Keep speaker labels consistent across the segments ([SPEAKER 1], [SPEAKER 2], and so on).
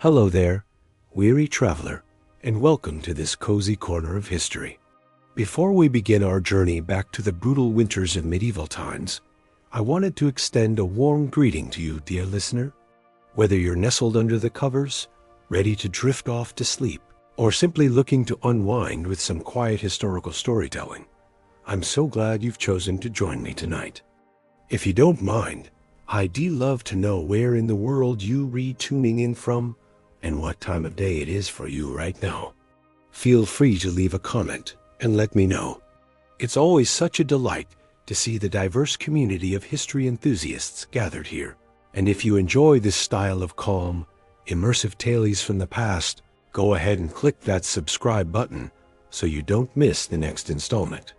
[SPEAKER 1] Hello there, weary traveler, and welcome to this cozy corner of history. Before we begin our journey back to the brutal winters of medieval times, I wanted to extend a warm greeting to you, dear listener. Whether you're nestled under the covers, ready to drift off to sleep, or simply looking to unwind with some quiet historical storytelling, I'm so glad you've chosen to join me tonight. If you don't mind, I'd love to know where in the world you tuning in from and what time of day it is for you right now. Feel free to leave a comment and let me know. It's always such a delight to see the diverse community of history enthusiasts gathered here. And if you enjoy this style of calm, immersive tales from the past, go ahead and click that subscribe button so you don't miss the next installment.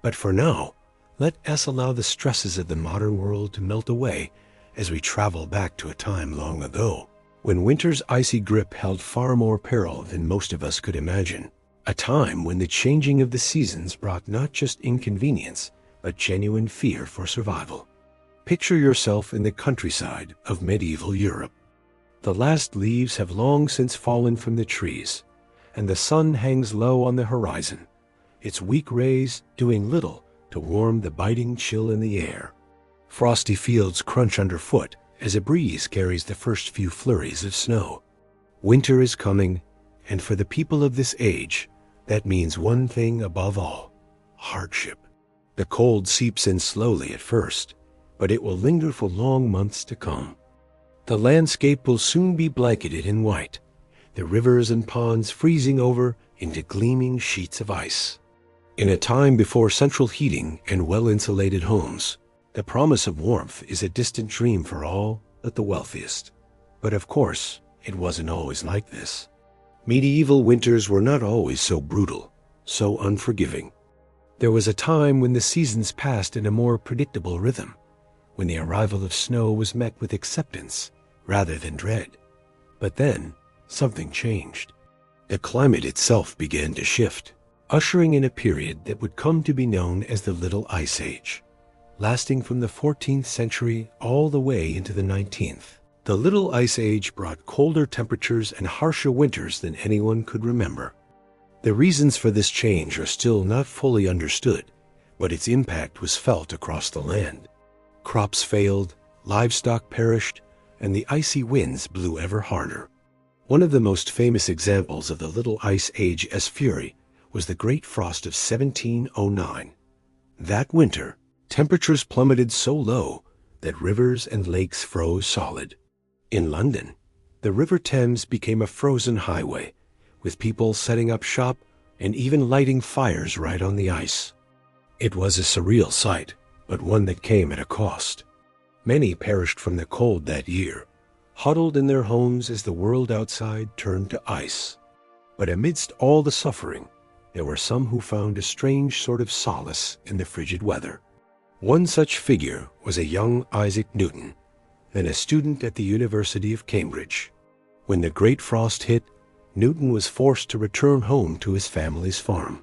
[SPEAKER 1] But for now, let us allow the stresses of the modern world to melt away as we travel back to a time long ago, when winter's icy grip held far more peril than most of us could imagine. A time when the changing of the seasons brought not just inconvenience, but genuine fear for survival. Picture yourself in the countryside of medieval Europe. The last leaves have long since fallen from the trees, and the sun hangs low on the horizon, its weak rays doing little to warm the biting chill in the air. Frosty fields crunch underfoot as a breeze carries the first few flurries of snow. Winter is coming, and for the people of this age, that means one thing above all: hardship. The cold seeps in slowly at first, but it will linger for long months to come. The landscape will soon be blanketed in white, the rivers and ponds freezing over into gleaming sheets of ice. In a time before central heating and well-insulated homes, the promise of warmth is a distant dream for all but the wealthiest. But of course, it wasn't always like this. Medieval winters were not always so brutal, so unforgiving. There was a time when the seasons passed in a more predictable rhythm, when the arrival of snow was met with acceptance rather than dread. But then, something changed. The climate itself began to shift, ushering in a period that would come to be known as the Little Ice Age. Lasting from the 14th century all the way into the 19th. The Little Ice Age brought colder temperatures and harsher winters than anyone could remember. The reasons for this change are still not fully understood, but its impact was felt across the land. Crops failed, livestock perished, and the icy winds blew ever harder. One of the most famous examples of the Little Ice Age's fury was the Great Frost of 1709. That winter, temperatures plummeted so low that rivers and lakes froze solid. In London, the River Thames became a frozen highway, with people setting up shop and even lighting fires right on the ice. It was a surreal sight, but one that came at a cost. Many perished from the cold that year, huddled in their homes as the world outside turned to ice. But amidst all the suffering, there were some who found a strange sort of solace in the frigid weather. One such figure was a young Isaac Newton, then a student at the University of Cambridge. When the Great Frost hit, Newton was forced to return home to his family's farm.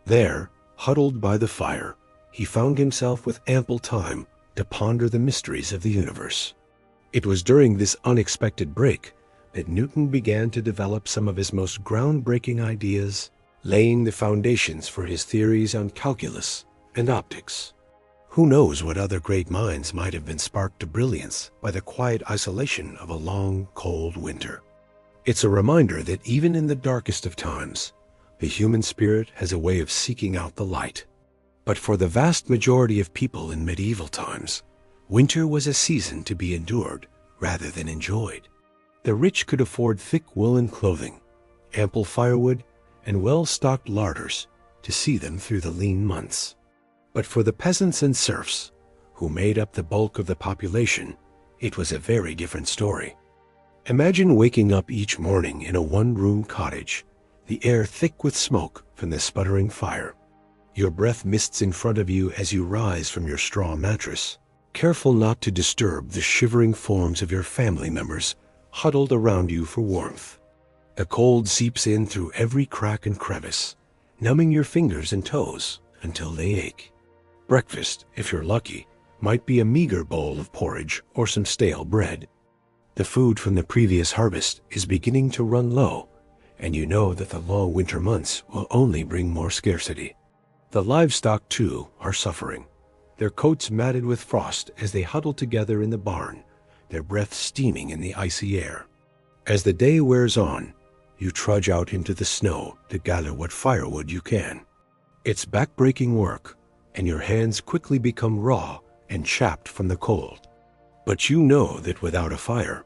[SPEAKER 1] There, huddled by the fire, he found himself with ample time to ponder the mysteries of the universe. It was during this unexpected break that Newton began to develop some of his most groundbreaking ideas, laying the foundations for his theories on calculus and optics. Who knows what other great minds might have been sparked to brilliance by the quiet isolation of a long, cold winter. It's a reminder that even in the darkest of times, the human spirit has a way of seeking out the light. But for the vast majority of people in medieval times, winter was a season to be endured rather than enjoyed. The rich could afford thick woolen clothing, ample firewood, and well-stocked larders to see them through the lean months. But for the peasants and serfs, who made up the bulk of the population, it was a very different story. Imagine waking up each morning in a one-room cottage, the air thick with smoke from the sputtering fire. Your breath mists in front of you as you rise from your straw mattress, careful not to disturb the shivering forms of your family members huddled around you for warmth. The cold seeps in through every crack and crevice, numbing your fingers and toes until they ache. Breakfast, if you're lucky, might be a meager bowl of porridge or some stale bread. The food from the previous harvest is beginning to run low, and you know that the long winter months will only bring more scarcity. The livestock, too, are suffering, their coats matted with frost as they huddle together in the barn, their breath steaming in the icy air. As the day wears on, you trudge out into the snow to gather what firewood you can. It's back-breaking work, and your hands quickly become raw and chapped from the cold. But you know that without a fire,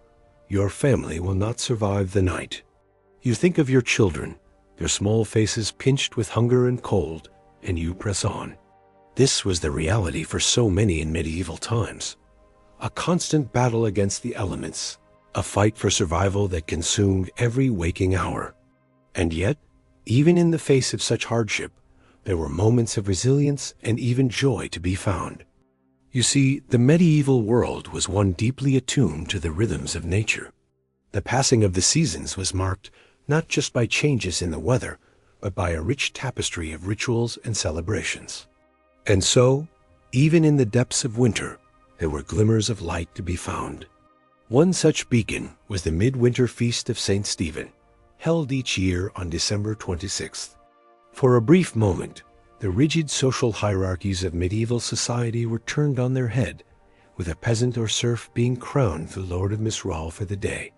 [SPEAKER 1] your family will not survive the night. You think of your children, their small faces pinched with hunger and cold, and you press on. This was the reality for so many in medieval times. A constant battle against the elements, a fight for survival that consumed every waking hour. And yet, even in the face of such hardship, there were moments of resilience and even joy to be found. You see, the medieval world was one deeply attuned to the rhythms of nature. The passing of the seasons was marked not just by changes in the weather, but by a rich tapestry of rituals and celebrations. And so, even in the depths of winter, there were glimmers of light to be found. One such beacon was the midwinter feast of St. Stephen, held each year on December 26th. For a brief moment, the rigid social hierarchies of medieval society were turned on their head, with a peasant or serf being crowned the Lord of Misrall for the day.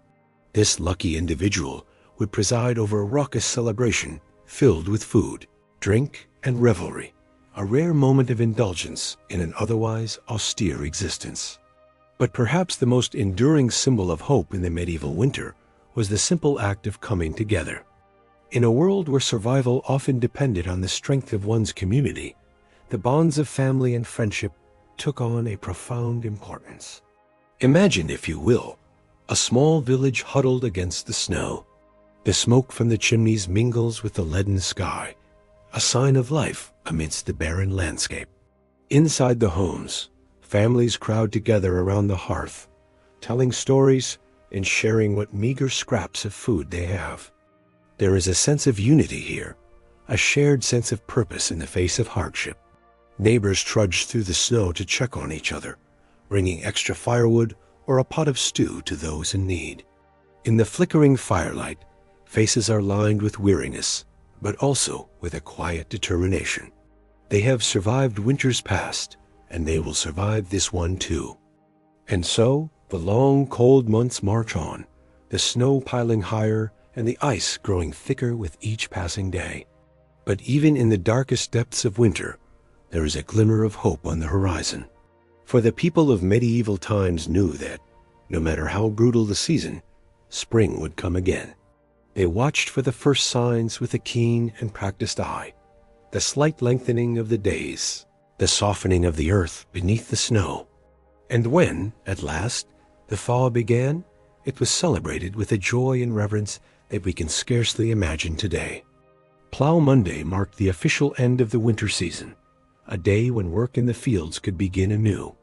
[SPEAKER 1] This lucky individual would preside over a raucous celebration filled with food, drink, and revelry, a rare moment of indulgence in an otherwise austere existence. But perhaps the most enduring symbol of hope in the medieval winter was the simple act of coming together. In a world where survival often depended on the strength of one's community, the bonds of family and friendship took on a profound importance. Imagine, if you will, a small village huddled against the snow. The smoke from the chimneys mingles with the leaden sky, a sign of life amidst the barren landscape. Inside the homes, families crowd together around the hearth, telling stories and sharing what meager scraps of food they have. There is a sense of unity here, a shared sense of purpose in the face of hardship. Neighbors trudge through the snow to check on each other, bringing extra firewood or a pot of stew to those in need. In the flickering firelight, faces are lined with weariness, but also with a quiet determination. They have survived winters past, and they will survive this one too. And so, the long, cold months march on, the snow piling higher and the ice growing thicker with each passing day. But even in the darkest depths of winter, there is a glimmer of hope on the horizon. For the people of medieval times knew that, no matter how brutal the season, spring would come again. They watched for the first signs with a keen and practiced eye, the slight lengthening of the days, the softening of the earth beneath the snow. And when, at last, the thaw began, it was celebrated with a joy and reverence that we can scarcely imagine today. Plough Monday marked the official end of the winter season, a day when work in the fields could begin anew.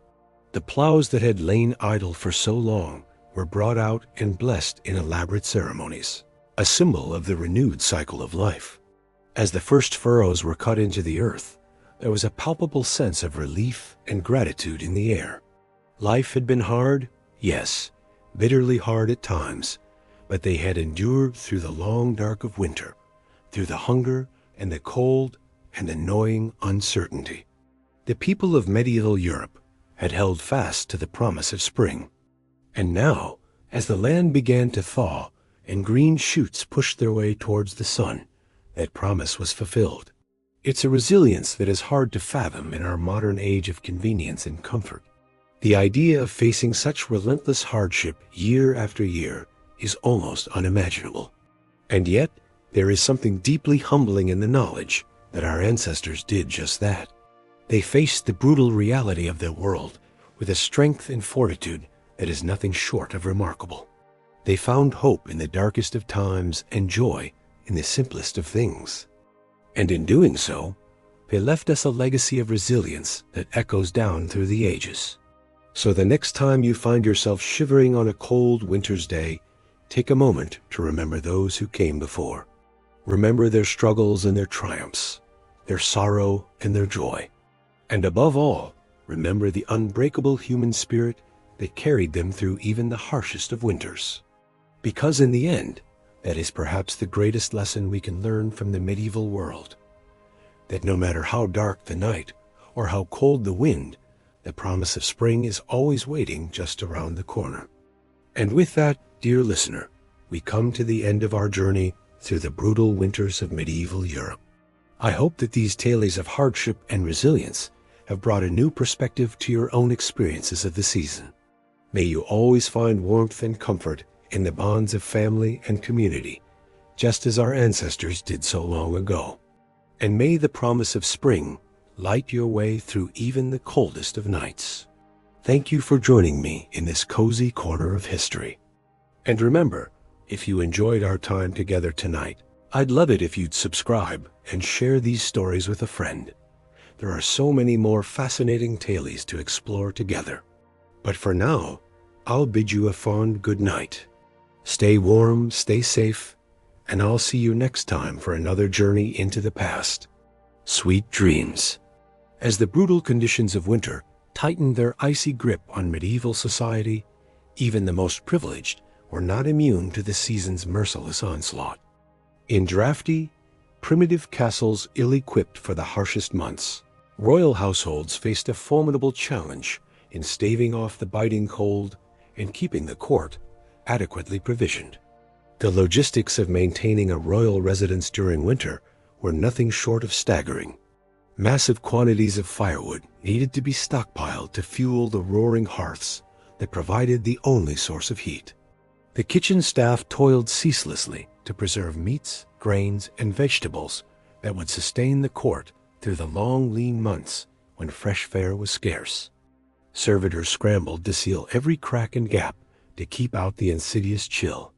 [SPEAKER 1] The ploughs that had lain idle for so long were brought out and blessed in elaborate ceremonies, a symbol of the renewed cycle of life. As the first furrows were cut into the earth, there was a palpable sense of relief and gratitude in the air. Life had been hard, yes, bitterly hard at times, but they had endured through the long dark of winter, through the hunger and the cold and the gnawing uncertainty. The people of medieval Europe had held fast to the promise of spring. And now, as the land began to thaw and green shoots pushed their way towards the sun, that promise was fulfilled. It's a resilience that is hard to fathom in our modern age of convenience and comfort. The idea of facing such relentless hardship year after year is almost unimaginable. And yet, there is something deeply humbling in the knowledge that our ancestors did just that. They faced the brutal reality of their world with a strength and fortitude that is nothing short of remarkable. They found hope in the darkest of times and joy in the simplest of things. And in doing so, they left us a legacy of resilience that echoes down through the ages. So the next time you find yourself shivering on a cold winter's day, take a moment to remember those who came before. Remember their struggles and their triumphs, their sorrow and their joy. And above all, remember the unbreakable human spirit that carried them through even the harshest of winters. Because in the end, that is perhaps the greatest lesson we can learn from the medieval world, that no matter how dark the night or how cold the wind, the promise of spring is always waiting just around the corner. And with that, dear listener, we come to the end of our journey through the brutal winters of medieval Europe. I hope that these tales of hardship and resilience have brought a new perspective to your own experiences of the season. May you always find warmth and comfort in the bonds of family and community, just as our ancestors did so long ago. And may the promise of spring light your way through even the coldest of nights. Thank you for joining me in this cozy corner of history. And remember, if you enjoyed our time together tonight, I'd love it if you'd subscribe and share these stories with a friend. There are so many more fascinating tales to explore together. But for now, I'll bid you a fond good night. Stay warm, stay safe, and I'll see you next time for another journey into the past. Sweet dreams. As the brutal conditions of winter tightened their icy grip on medieval society, even the most privileged were not immune to the season's merciless onslaught. In drafty, primitive castles ill-equipped for the harshest months, royal households faced a formidable challenge in staving off the biting cold and keeping the court adequately provisioned. The logistics of maintaining a royal residence during winter were nothing short of staggering. Massive quantities of firewood needed to be stockpiled to fuel the roaring hearths that provided the only source of heat. The kitchen staff toiled ceaselessly to preserve meats, grains, and vegetables that would sustain the court through the long, lean months when fresh fare was scarce. Servitors scrambled to seal every crack and gap to keep out the insidious chill.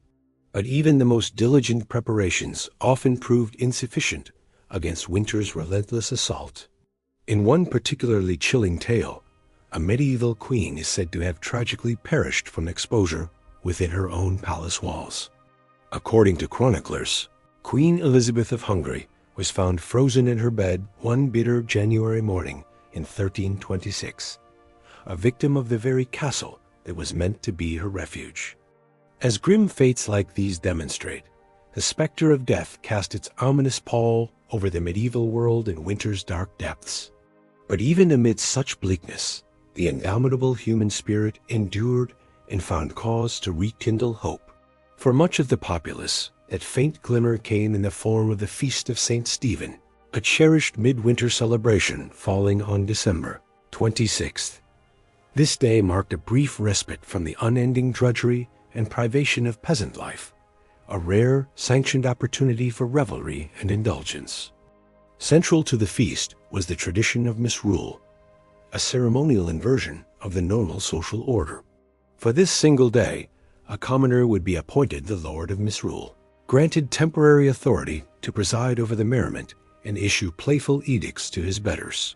[SPEAKER 1] But even the most diligent preparations often proved insufficient against winter's relentless assault. In one particularly chilling tale, a medieval queen is said to have tragically perished from exposure within her own palace walls. According to chroniclers, Queen Elizabeth of Hungary was found frozen in her bed one bitter January morning in 1326, a victim of the very castle that was meant to be her refuge. As grim fates like these demonstrate, the specter of death cast its ominous pall over the medieval world in winter's dark depths. But even amidst such bleakness, the indomitable human spirit endured and found cause to rekindle hope. For much of the populace, that faint glimmer came in the form of the Feast of St. Stephen, a cherished midwinter celebration falling on December 26th. This day marked a brief respite from the unending drudgery and privation of peasant life, a rare, sanctioned opportunity for revelry and indulgence. Central to the feast was the tradition of misrule, a ceremonial inversion of the normal social order. For this single day, a commoner would be appointed the Lord of Misrule, granted temporary authority to preside over the merriment and issue playful edicts to his betters.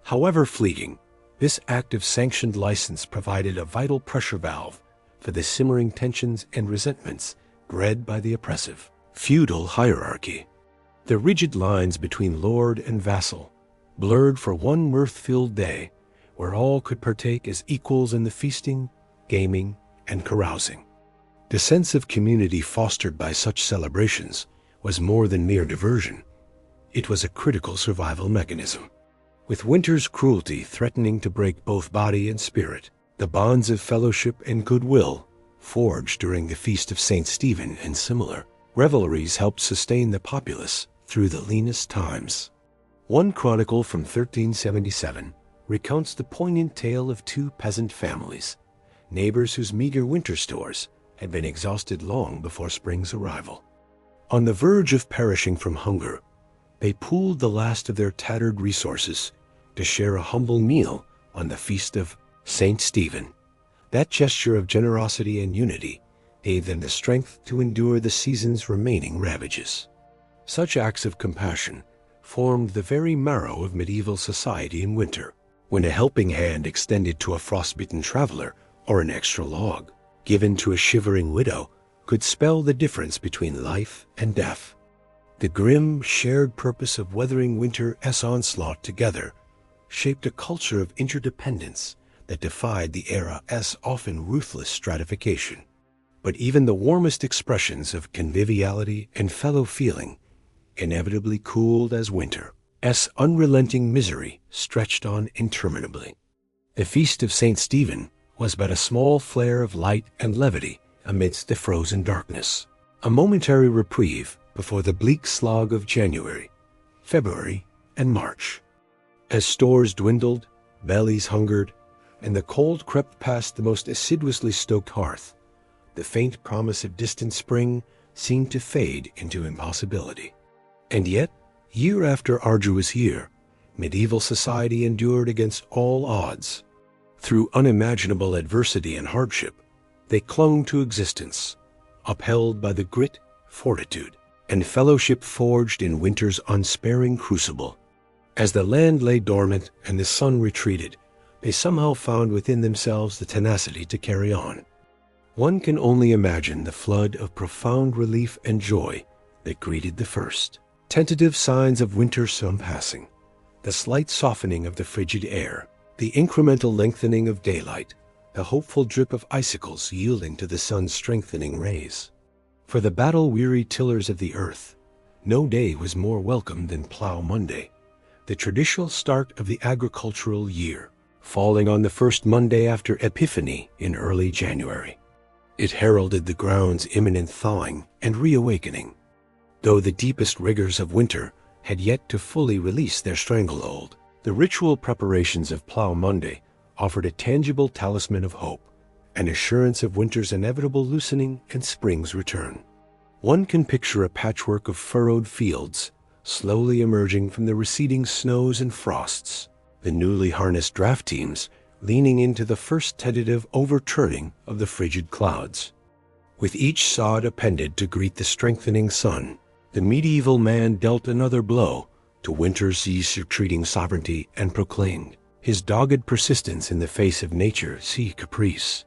[SPEAKER 1] However fleeting, this act of sanctioned license provided a vital pressure valve for the simmering tensions and resentments bred by the oppressive feudal hierarchy. The rigid lines between lord and vassal blurred for one mirth-filled day where all could partake as equals in the feasting, gaming, and carousing. The sense of community fostered by such celebrations was more than mere diversion. It was a critical survival mechanism. With winter's cruelty threatening to break both body and spirit, the bonds of fellowship and goodwill forged during the Feast of St. Stephen and similar revelries helped sustain the populace through the leanest times. One chronicle from 1377 recounts the poignant tale of two peasant families, neighbors whose meager winter stores had been exhausted long before spring's arrival. On the verge of perishing from hunger, they pooled the last of their tattered resources to share a humble meal on the Feast of St. Stephen. That gesture of generosity and unity gave them the strength to endure the season's remaining ravages. Such acts of compassion formed the very marrow of medieval society in winter, when a helping hand extended to a frostbitten traveler or an extra log given to a shivering widow could spell the difference between life and death. The grim, shared purpose of weathering winter's onslaught together shaped a culture of interdependence that defied the era's often ruthless stratification. But even the warmest expressions of conviviality and fellow feeling inevitably cooled as winter's unrelenting misery stretched on interminably. The feast of St. Stephen was but a small flare of light and levity amidst the frozen darkness, a momentary reprieve before the bleak slog of January, February, and March. As stores dwindled, bellies hungered, and the cold crept past the most assiduously stoked hearth, the faint promise of distant spring seemed to fade into impossibility. And yet, year after arduous year, medieval society endured against all odds. Through unimaginable adversity and hardship, they clung to existence, upheld by the grit, fortitude, and fellowship forged in winter's unsparing crucible. As the land lay dormant and the sun retreated, they somehow found within themselves the tenacity to carry on. One can only imagine the flood of profound relief and joy that greeted the first tentative signs of winter sun passing, the slight softening of the frigid air, the incremental lengthening of daylight, the hopeful drip of icicles yielding to the sun's strengthening rays. For the battle-weary tillers of the earth, no day was more welcome than Plough Monday, the traditional start of the agricultural year, falling on the first Monday after Epiphany in early January. It heralded the ground's imminent thawing and reawakening, though the deepest rigors of winter had yet to fully release their stranglehold. The ritual preparations of Plough Monday offered a tangible talisman of hope, an assurance of winter's inevitable loosening and spring's return. One can picture a patchwork of furrowed fields slowly emerging from the receding snows and frosts, the newly harnessed draft teams leaning into the first tentative overturning of the frigid clouds. With each sod appended to greet the strengthening sun, the medieval man dealt another blow to winter's retreating sovereignty and proclaimed his dogged persistence in the face of nature's caprice.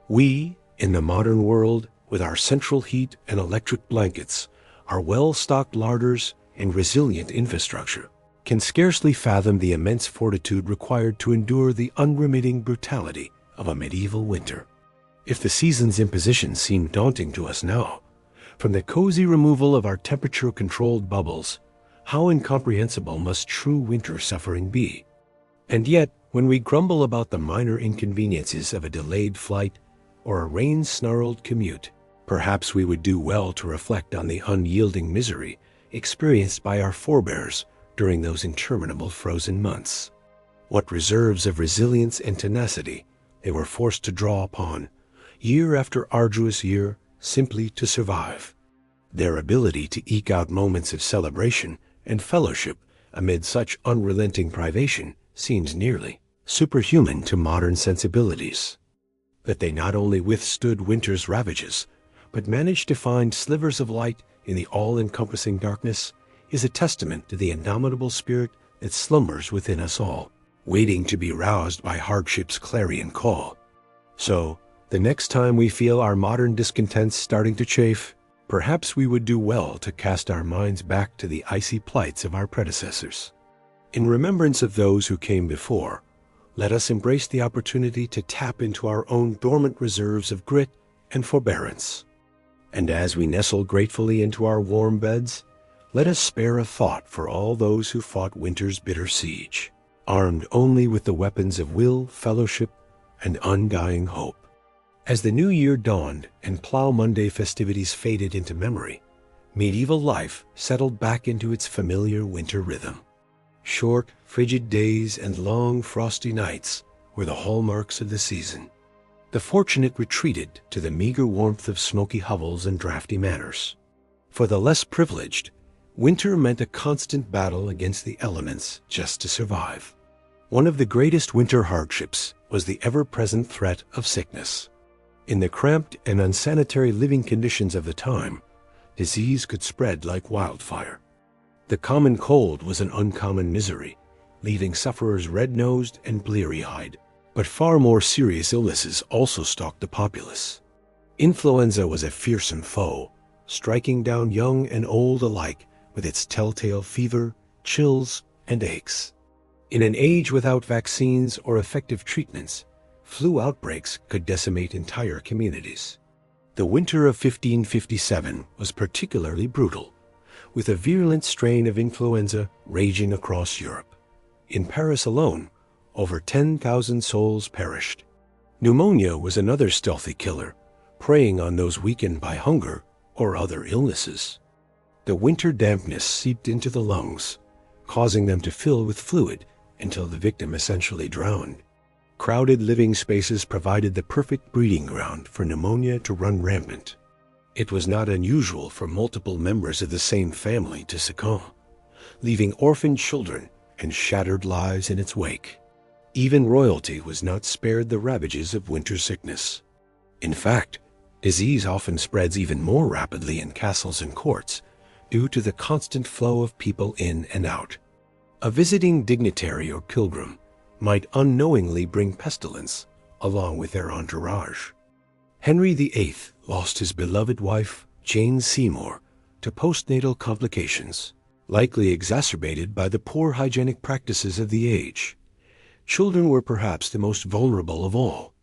[SPEAKER 1] We, in the modern world, with our central heat and electric blankets, our well-stocked larders and resilient infrastructure, can scarcely fathom the immense fortitude required to endure the unremitting brutality of a medieval winter. If the season's impositions seem daunting to us now, from the cozy removal of our temperature-controlled bubbles, how incomprehensible must true winter suffering be? And yet, when we grumble about the minor inconveniences of a delayed flight or a rain-snarled commute, perhaps we would do well to reflect on the unyielding misery experienced by our forebears during those interminable frozen months. What reserves of resilience and tenacity they were forced to draw upon, year after arduous year, simply to survive. Their ability to eke out moments of celebration and fellowship amid such unrelenting privation seems nearly superhuman to modern sensibilities. That they not only withstood winter's ravages, but managed to find slivers of light in the all-encompassing darkness is a testament to the indomitable spirit that slumbers within us all, waiting to be roused by hardship's clarion call. So, the next time we feel our modern discontents starting to chafe, perhaps we would do well to cast our minds back to the icy plights of our predecessors. In remembrance of those who came before, let us embrace the opportunity to tap into our own dormant reserves of grit and forbearance. And as we nestle gratefully into our warm beds, let us spare a thought for all those who fought winter's bitter siege, armed only with the weapons of will, fellowship, and undying hope. As the new year dawned and Plough Monday festivities faded into memory, medieval life settled back into its familiar winter rhythm. Short, frigid days and long, frosty nights were the hallmarks of the season. The fortunate retreated to the meager warmth of smoky hovels and drafty manors. For the less privileged, winter meant a constant battle against the elements just to survive. One of the greatest winter hardships was the ever-present threat of sickness. In the cramped and unsanitary living conditions of the time, disease could spread like wildfire. The common cold was an uncommon misery, leaving sufferers red-nosed and bleary-eyed. But far more serious illnesses also stalked the populace. Influenza was a fearsome foe, striking down young and old alike with its telltale fever, chills, and aches. In an age without vaccines or effective treatments, flu outbreaks could decimate entire communities. The winter of 1557 was particularly brutal, with a virulent strain of influenza raging across Europe. In Paris alone, over 10,000 souls perished. Pneumonia was another stealthy killer, preying on those weakened by hunger or other illnesses. The winter dampness seeped into the lungs, causing them to fill with fluid until the victim essentially drowned. Crowded living spaces provided the perfect breeding ground for pneumonia to run rampant. It was not unusual for multiple members of the same family to succumb, leaving orphaned children and shattered lives in its wake. Even royalty was not spared the ravages of winter sickness. In fact, disease often spreads even more rapidly in castles and courts due to the constant flow of people in and out. A visiting dignitary or pilgrim might unknowingly bring pestilence along with their entourage. Henry VIII lost his beloved wife, Jane Seymour, to postnatal complications, likely exacerbated by the poor hygienic practices of the age. Children were perhaps the most vulnerable of all.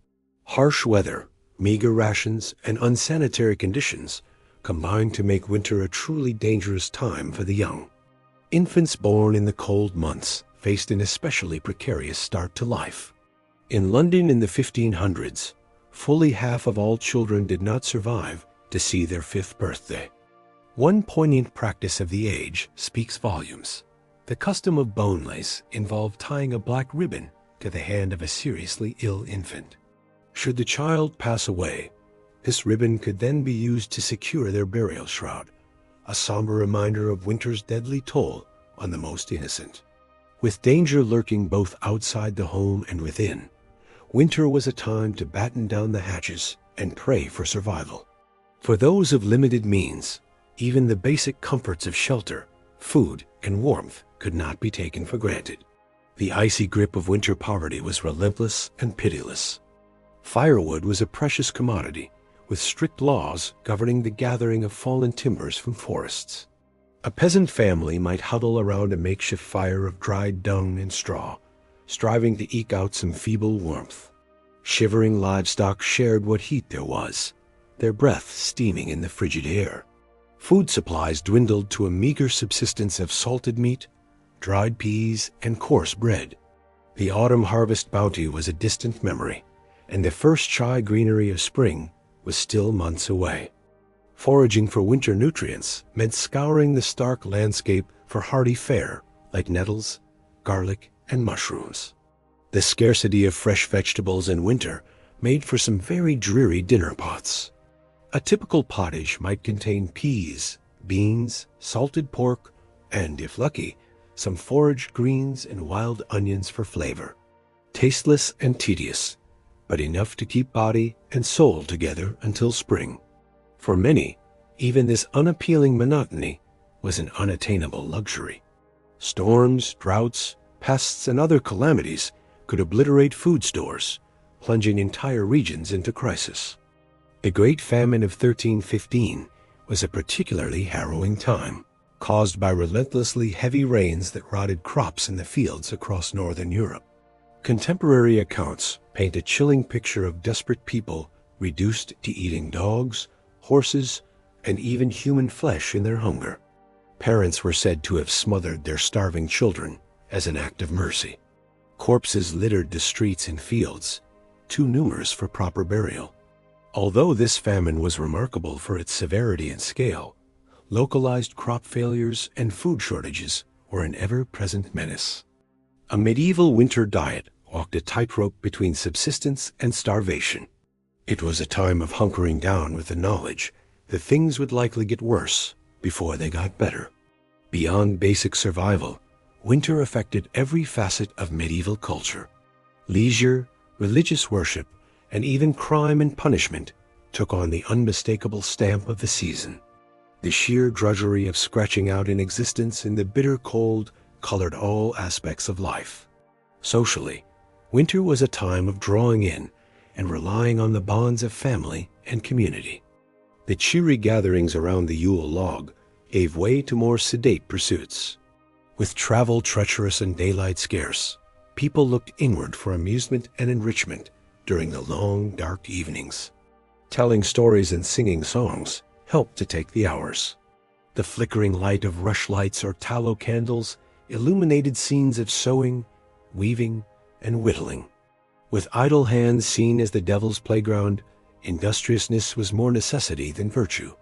[SPEAKER 1] Harsh weather, meager rations, and unsanitary conditions combined to make winter a truly dangerous time for the young. Infants born in the cold months faced an especially precarious start to life. In London in the 1500s, fully half of all children did not survive to see their 5th birthday. One poignant practice of the age speaks volumes. The custom of bone lace involved tying a black ribbon to the hand of a seriously ill infant. Should the child pass away, this ribbon could then be used to secure their burial shroud, a somber reminder of winter's deadly toll on the most innocent. With danger lurking both outside the home and within, winter was a time to batten down the hatches and pray for survival. For those of limited means, even the basic comforts of shelter, food, and warmth could not be taken for granted. The icy grip of winter poverty was relentless and pitiless. Firewood was a precious commodity, with strict laws governing the gathering of fallen timbers from forests. A peasant family might huddle around a makeshift fire of dried dung and straw, striving to eke out some feeble warmth. Shivering livestock shared what heat there was, their breath steaming in the frigid air. Food supplies dwindled to a meager subsistence of salted meat, dried peas, and coarse bread. The autumn harvest bounty was a distant memory, and the first shy greenery of spring was still months away. Foraging for winter nutrients meant scouring the stark landscape for hardy fare like nettles, garlic, and mushrooms. The scarcity of fresh vegetables in winter made for some very dreary dinner pots. A typical pottage might contain peas, beans, salted pork, and, if lucky, some foraged greens and wild onions for flavor. Tasteless and tedious, but enough to keep body and soul together until spring. For many, even this unappealing monotony was an unattainable luxury. Storms, droughts, pests, and other calamities could obliterate food stores, plunging entire regions into crisis. The Great Famine of 1315 was a particularly harrowing time, caused by relentlessly heavy rains that rotted crops in the fields across northern Europe. Contemporary accounts paint a chilling picture of desperate people reduced to eating dogs, horses, and even human flesh in their hunger. Parents were said to have smothered their starving children as an act of mercy. Corpses littered the streets and fields, too numerous for proper burial. Although this famine was remarkable for its severity and scale, localized crop failures and food shortages were an ever-present menace. A medieval winter diet walked a tightrope between subsistence and starvation. It was a time of hunkering down with the knowledge that things would likely get worse before they got better. Beyond basic survival, winter affected every facet of medieval culture. Leisure, religious worship, and even crime and punishment took on the unmistakable stamp of the season. The sheer drudgery of scratching out an existence in the bitter cold colored all aspects of life. Socially, winter was a time of drawing in and relying on the bonds of family and community. The cheery gatherings around the Yule log gave way to more sedate pursuits. With travel treacherous and daylight scarce, people looked inward for amusement and enrichment during the long, dark evenings. Telling stories and singing songs helped to take the hours. The flickering light of rushlights or tallow candles illuminated scenes of sewing, weaving, and whittling. With idle hands seen as the devil's playground, industriousness was more necessity than virtue.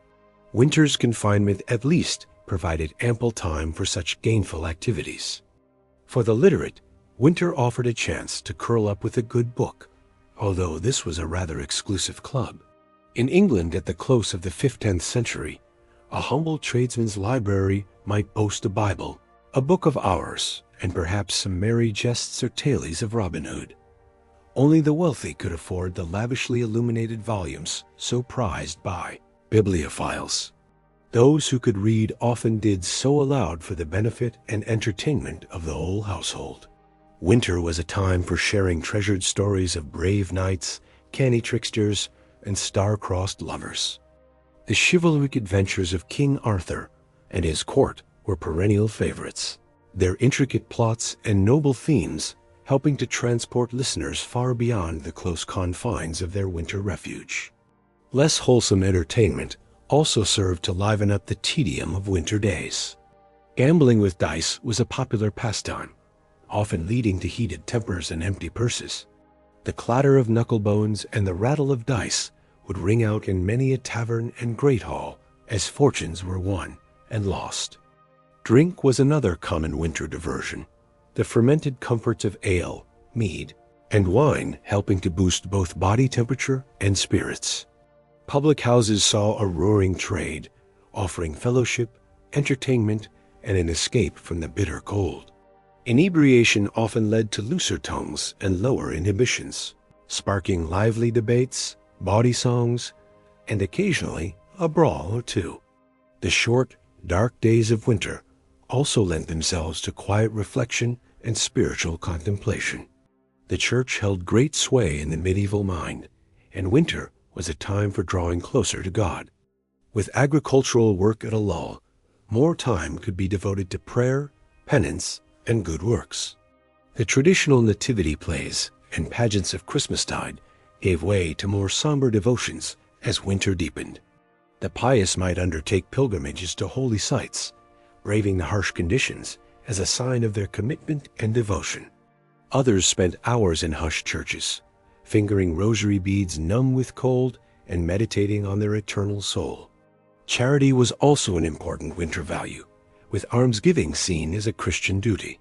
[SPEAKER 1] Winter's confinement at least provided ample time for such gainful activities. For the literate, winter offered a chance to curl up with a good book, although this was a rather exclusive club. In England at the close of the 15th century, a humble tradesman's library might boast a Bible, a book of hours, and perhaps some merry jests or tales of Robin Hood. Only the wealthy could afford the lavishly illuminated volumes so prized by bibliophiles. Those who could read often did so aloud for the benefit and entertainment of the whole household. Winter was a time for sharing treasured stories of brave knights, canny tricksters, and star-crossed lovers. The chivalric adventures of King Arthur and his court were perennial favorites, their intricate plots and noble themes helping to transport listeners far beyond the close confines of their winter refuge. Less wholesome entertainment also served to liven up the tedium of winter days. Gambling with dice was a popular pastime, often leading to heated tempers and empty purses. The clatter of knucklebones and the rattle of dice would ring out in many a tavern and great hall as fortunes were won and lost. Drink was another common winter diversion, the fermented comforts of ale, mead, and wine helping to boost both body temperature and spirits. Public houses saw a roaring trade, offering fellowship, entertainment, and an escape from the bitter cold. Inebriation often led to looser tongues and lower inhibitions, sparking lively debates, bawdy songs, and occasionally a brawl or two. The short, dark days of winter also lent themselves to quiet reflection and spiritual contemplation. The church held great sway in the medieval mind, and winter was a time for drawing closer to God. With agricultural work at a lull, more time could be devoted to prayer, penance, and good works. The traditional nativity plays and pageants of Christmastide gave way to more somber devotions as winter deepened. The pious might undertake pilgrimages to holy sites, braving the harsh conditions as a sign of their commitment and devotion. Others spent hours in hushed churches, fingering rosary beads numb with cold and meditating on their eternal soul. Charity was also an important winter value, with almsgiving seen as a Christian duty.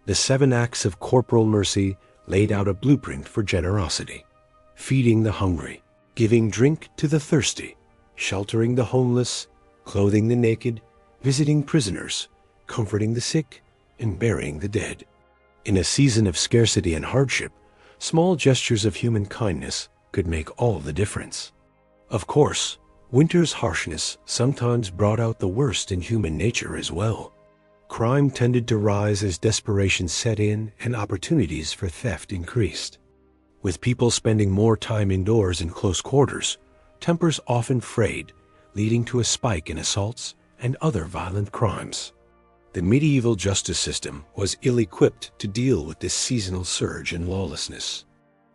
[SPEAKER 1] The 7 acts of corporal mercy laid out a blueprint for generosity: feeding the hungry, giving drink to the thirsty, sheltering the homeless, clothing the naked, visiting prisoners, comforting the sick, and burying the dead. In a season of scarcity and hardship, small gestures of human kindness could make all the difference. Of course, winter's harshness sometimes brought out the worst in human nature as well. Crime tended to rise as desperation set in and opportunities for theft increased. With people spending more time indoors in close quarters, tempers often frayed, leading to a spike in assaults and other violent crimes. The medieval justice system was ill-equipped to deal with this seasonal surge in lawlessness.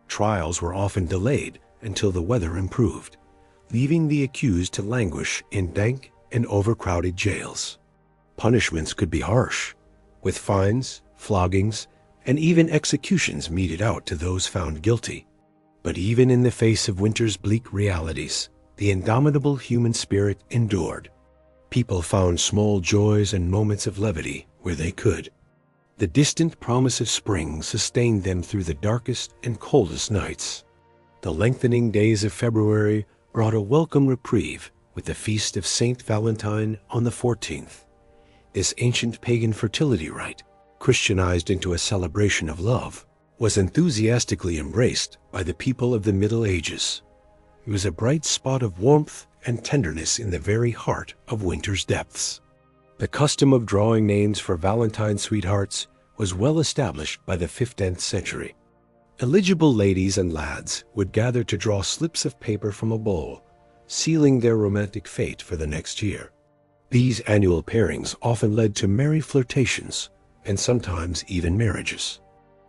[SPEAKER 1] Trials were often delayed until the weather improved, leaving the accused to languish in dank and overcrowded jails. Punishments could be harsh, with fines, floggings, and even executions meted out to those found guilty. But even in the face of winter's bleak realities, the indomitable human spirit endured. People found small joys and moments of levity where they could. The distant promise of spring sustained them through the darkest and coldest nights. The lengthening days of February brought a welcome reprieve with the feast of Saint Valentine on the 14th. This ancient pagan fertility rite, Christianized into a celebration of love, was enthusiastically embraced by the people of the Middle Ages. It was a bright spot of warmth and tenderness in the very heart of winter's depths. The custom of drawing names for Valentine sweethearts was well established by the 15th century. Eligible ladies and lads would gather to draw slips of paper from a bowl, sealing their romantic fate for the next year. These annual pairings often led to merry flirtations and sometimes even marriages.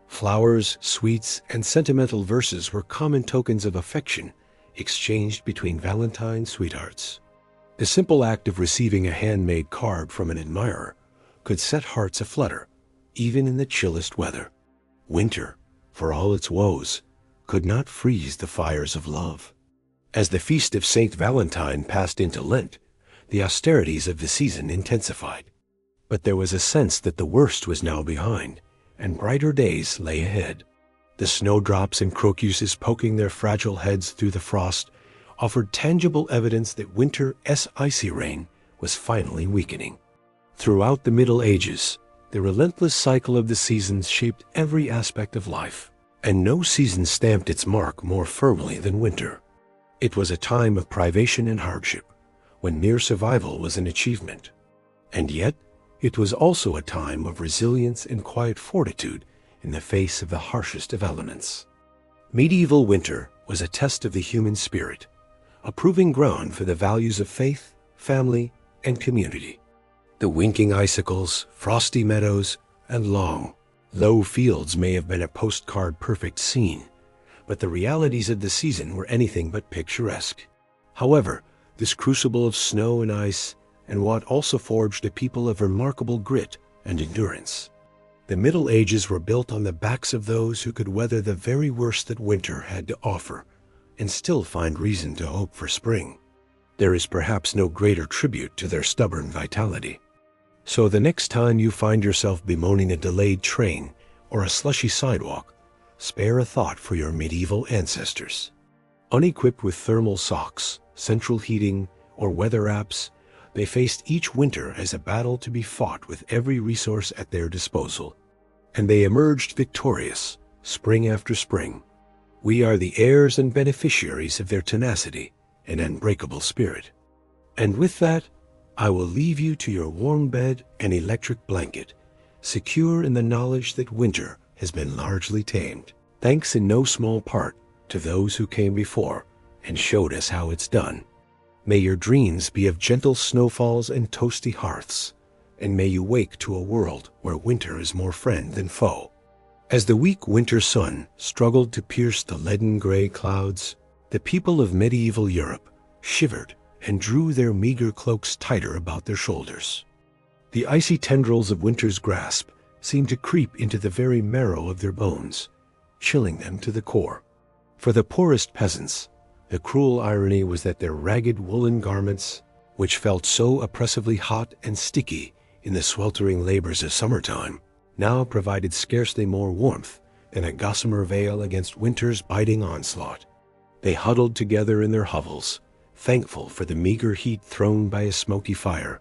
[SPEAKER 1] Flowers, sweets, and sentimental verses were common tokens of affection exchanged between Valentine sweethearts. The simple act of receiving a handmade card from an admirer could set hearts aflutter, even in the chillest weather. Winter, for all its woes, could not freeze the fires of love. As the feast of Saint Valentine passed into Lent, the austerities of the season intensified. But there was a sense that the worst was now behind, and brighter days lay ahead. The snowdrops and crocuses poking their fragile heads through the frost offered tangible evidence that winter's icy reign was finally weakening. Throughout the Middle Ages, the relentless cycle of the seasons shaped every aspect of life, and no season stamped its mark more firmly than winter. It was a time of privation and hardship, when mere survival was an achievement. And yet, it was also a time of resilience and quiet fortitude in the face of the harshest of elements. Medieval winter was a test of the human spirit, a proving ground for the values of faith, family, and community. The winking icicles, frosty meadows, and long, low fields may have been a postcard-perfect scene, but the realities of the season were anything but picturesque. However, this crucible of snow and ice and what also forged a people of remarkable grit and endurance. The Middle Ages were built on the backs of those who could weather the very worst that winter had to offer and still find reason to hope for spring. There is perhaps no greater tribute to their stubborn vitality. So the next time you find yourself bemoaning a delayed train or a slushy sidewalk, spare a thought for your medieval ancestors. Unequipped with thermal socks, central heating, or weather apps, they faced each winter as a battle to be fought with every resource at their disposal. And they emerged victorious, spring after spring. We are the heirs and beneficiaries of their tenacity and unbreakable spirit. And with that, I will leave you to your warm bed and electric blanket, secure in the knowledge that winter has been largely tamed, thanks in no small part to those who came before and showed us how it's done. May your dreams be of gentle snowfalls and toasty hearths, and may you wake to a world where winter is more friend than foe. As the weak winter sun struggled to pierce the leaden gray clouds, the people of medieval Europe shivered and drew their meager cloaks tighter about their shoulders. The icy tendrils of winter's grasp seemed to creep into the very marrow of their bones, chilling them to the core. For the poorest peasants, the cruel irony was that their ragged woolen garments, which felt so oppressively hot and sticky in the sweltering labors of summertime, now provided scarcely more warmth than a gossamer veil against winter's biting onslaught. They huddled together in their hovels, thankful for the meager heat thrown by a smoky fire,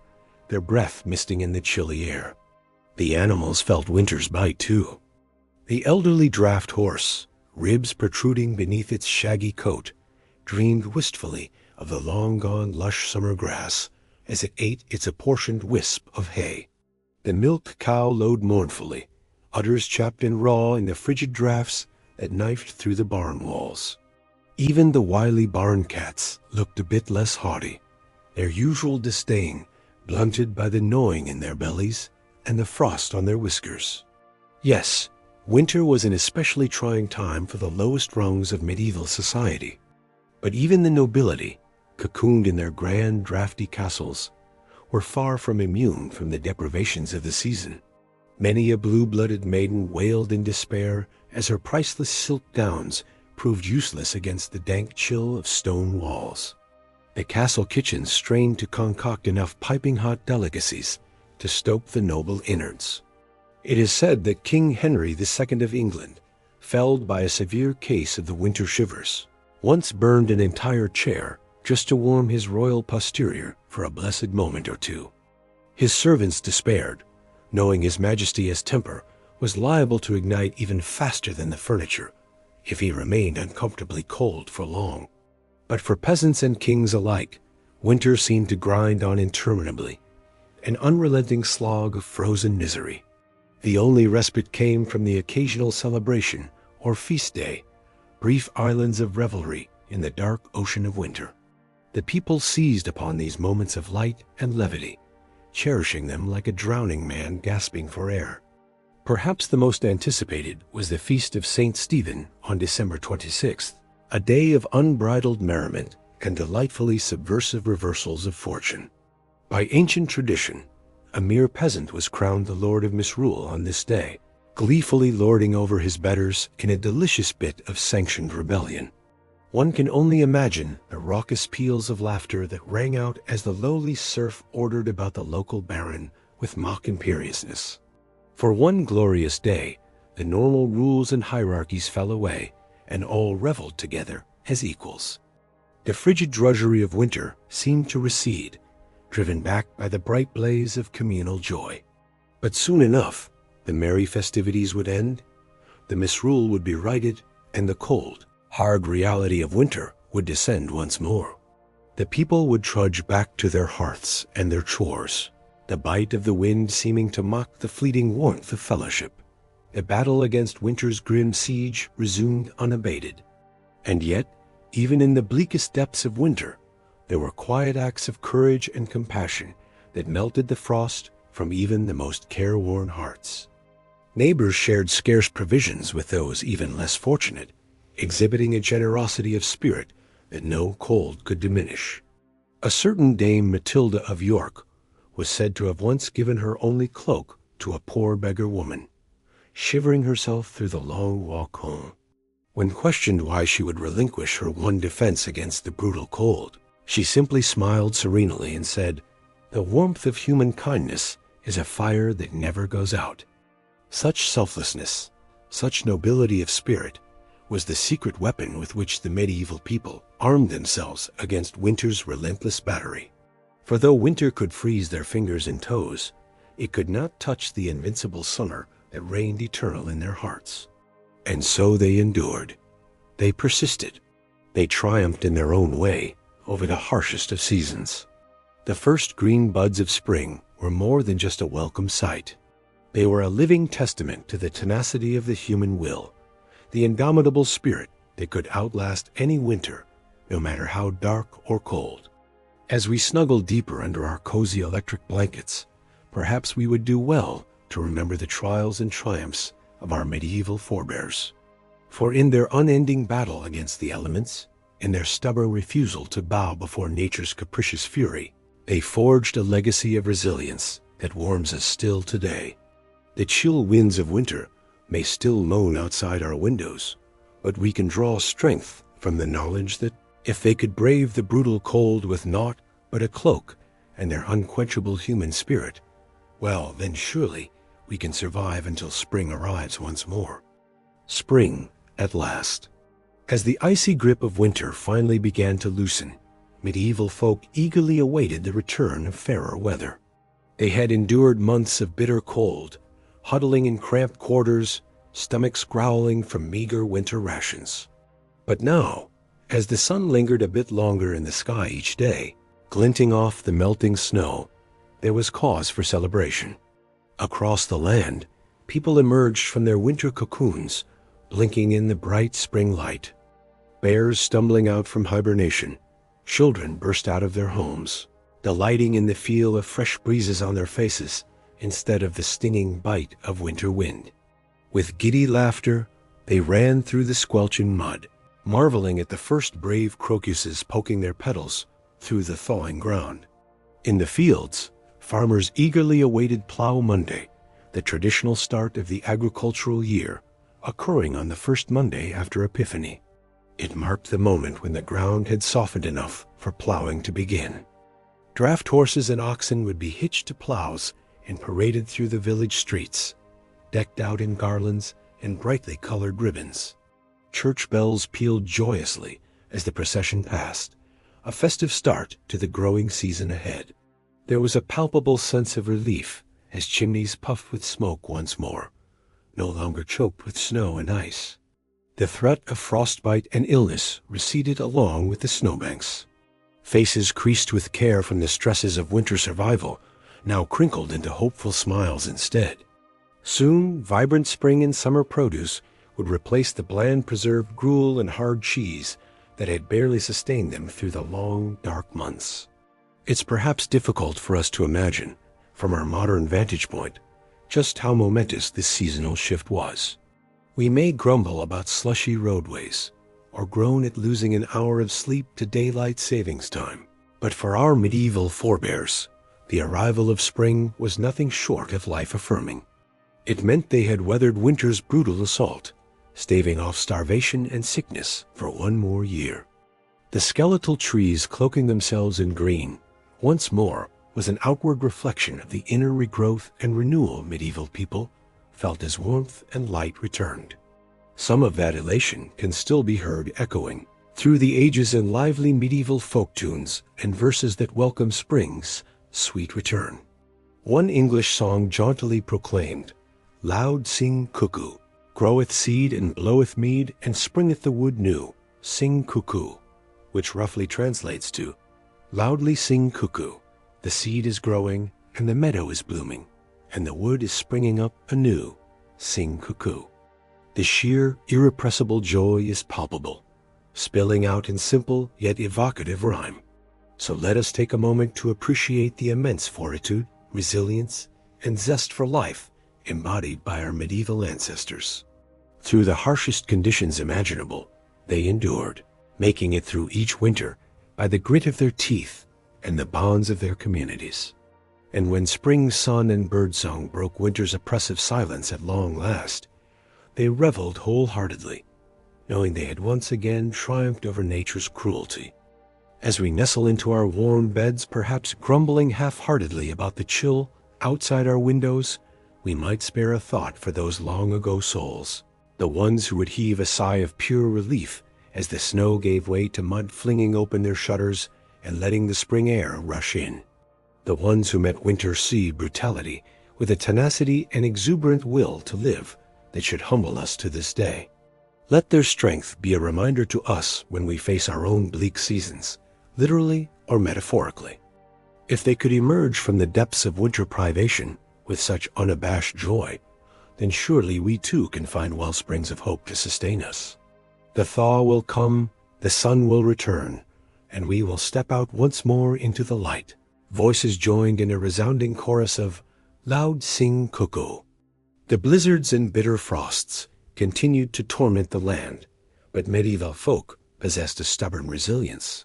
[SPEAKER 1] their breath misting in the chilly air. The animals felt winter's bite too. The elderly draft horse, ribs protruding beneath its shaggy coat, dreamed wistfully of the long-gone lush summer grass as it ate its apportioned wisp of hay. The milk cow lowed mournfully, udders chapped and raw in the frigid draughts that knifed through the barn walls. Even the wily barn cats looked a bit less haughty, their usual disdain blunted by the gnawing in their bellies and the frost on their whiskers. Yes, winter was an especially trying time for the lowest rungs of medieval society. But even the nobility, cocooned in their grand, drafty castles, were far from immune from the deprivations of the season. Many a blue-blooded maiden wailed in despair as her priceless silk gowns proved useless against the dank chill of stone walls. The castle kitchens strained to concoct enough piping-hot delicacies to stoke the noble innards. It is said that King Henry II of England, felled by a severe case of the winter shivers, once burned an entire chair just to warm his royal posterior for a blessed moment or two. His servants despaired, knowing His Majesty's temper was liable to ignite even faster than the furniture if he remained uncomfortably cold for long. But for peasants and kings alike, winter seemed to grind on interminably, an unrelenting slog of frozen misery. The only respite came from the occasional celebration or feast day, brief islands of revelry in the dark ocean of winter. The people seized upon these moments of light and levity, cherishing them like a drowning man gasping for air. Perhaps the most anticipated was the Feast of St. Stephen on December 26th, a day of unbridled merriment and delightfully subversive reversals of fortune. By ancient tradition, a mere peasant was crowned the lord of misrule on this day, gleefully lording over his betters in a delicious bit of sanctioned rebellion. One can only imagine the raucous peals of laughter that rang out as the lowly serf ordered about the local baron with mock imperiousness. For one glorious day, the normal rules and hierarchies fell away, and all reveled together as equals. The frigid drudgery of winter seemed to recede, driven back by the bright blaze of communal joy. But soon enough, the merry festivities would end, the misrule would be righted, and the cold, hard reality of winter would descend once more. The people would trudge back to their hearths and their chores, the bite of the wind seeming to mock the fleeting warmth of fellowship. The battle against winter's grim siege resumed unabated. And yet, even in the bleakest depths of winter, there were quiet acts of courage and compassion that melted the frost from even the most careworn hearts. Neighbors shared scarce provisions with those even less fortunate, exhibiting a generosity of spirit that no cold could diminish. A certain Dame Matilda of York was said to have once given her only cloak to a poor beggar woman, shivering herself through the long walk home. When questioned why she would relinquish her one defense against the brutal cold, she simply smiled serenely and said, "The warmth of human kindness is a fire that never goes out." Such selflessness, such nobility of spirit, was the secret weapon with which the medieval people armed themselves against winter's relentless battery. For though winter could freeze their fingers and toes, it could not touch the invincible summer that reigned eternal in their hearts. And so they endured. They persisted. They triumphed in their own way over the harshest of seasons. The first green buds of spring were more than just a welcome sight. They were a living testament to the tenacity of the human will, the indomitable spirit that could outlast any winter, no matter how dark or cold. As we snuggled deeper under our cozy electric blankets, perhaps we would do well to remember the trials and triumphs of our medieval forebears. For in their unending battle against the elements, in their stubborn refusal to bow before nature's capricious fury, they forged a legacy of resilience that warms us still today. The chill winds of winter may still moan outside our windows, but we can draw strength from the knowledge that if they could brave the brutal cold with naught but a cloak and their unquenchable human spirit, well, then surely we can survive until spring arrives once more. Spring at last. As the icy grip of winter finally began to loosen, medieval folk eagerly awaited the return of fairer weather. They had endured months of bitter cold, huddling in cramped quarters, stomachs growling from meager winter rations. But now, as the sun lingered a bit longer in the sky each day, glinting off the melting snow, there was cause for celebration. Across the land, people emerged from their winter cocoons, blinking in the bright spring light. Bears stumbling out from hibernation, children burst out of their homes, delighting in the feel of fresh breezes on their faces instead of the stinging bite of winter wind. With giddy laughter, they ran through the squelching mud, marveling at the first brave crocuses poking their petals through the thawing ground. In the fields, farmers eagerly awaited Plough Monday, the traditional start of the agricultural year, occurring on the first Monday after Epiphany. It marked the moment when the ground had softened enough for plowing to begin. Draft horses and oxen would be hitched to plows and paraded through the village streets, decked out in garlands and brightly colored ribbons. Church bells pealed joyously as the procession passed, a festive start to the growing season ahead. There was a palpable sense of relief as chimneys puffed with smoke once more, no longer choked with snow and ice. The threat of frostbite and illness receded along with the snowbanks. Faces creased with care from the stresses of winter survival now crinkled into hopeful smiles instead. Soon, vibrant spring and summer produce would replace the bland preserved gruel and hard cheese that had barely sustained them through the long, dark months. It's perhaps difficult for us to imagine, from our modern vantage point, just how momentous this seasonal shift was. We may grumble about slushy roadways, or groan at losing an hour of sleep to daylight savings time, but for our medieval forebears, the arrival of spring was nothing short of life-affirming. It meant they had weathered winter's brutal assault, staving off starvation and sickness for one more year. The skeletal trees cloaking themselves in green, once more, was an outward reflection of the inner regrowth and renewal medieval people felt as warmth and light returned. Some of that elation can still be heard echoing through the ages in lively medieval folk tunes and verses that welcome spring's sweet return. One English song jauntily proclaimed, "Loud sing cuckoo, groweth seed and bloweth mead, and springeth the wood new, sing cuckoo," which roughly translates to, "Loudly sing cuckoo, the seed is growing, and the meadow is blooming, and the wood is springing up anew, sing cuckoo." The sheer, irrepressible joy is palpable, spilling out in simple yet evocative rhyme. So let us take a moment to appreciate the immense fortitude, resilience, and zest for life embodied by our medieval ancestors. Through the harshest conditions imaginable, they endured, making it through each winter by the grit of their teeth and the bonds of their communities. And when spring's sun and birdsong broke winter's oppressive silence at long last, they reveled wholeheartedly, knowing they had once again triumphed over nature's cruelty. As we nestle into our warm beds, perhaps grumbling half-heartedly about the chill outside our windows, we might spare a thought for those long-ago souls, the ones who would heave a sigh of pure relief as the snow gave way to mud flinging open their shutters and letting the spring air rush in. The ones who met winter's sea brutality with a tenacity and exuberant will to live that should humble us to this day. Let their strength be a reminder to us when we face our own bleak seasons, literally or metaphorically. If they could emerge from the depths of winter privation with such unabashed joy, then surely we too can find wellsprings of hope to sustain us. The thaw will come, the sun will return, and we will step out once more into the light, voices joined in a resounding chorus of "Loud sing cuckoo." The blizzards and bitter frosts continued to torment the land, but medieval folk possessed a stubborn resilience.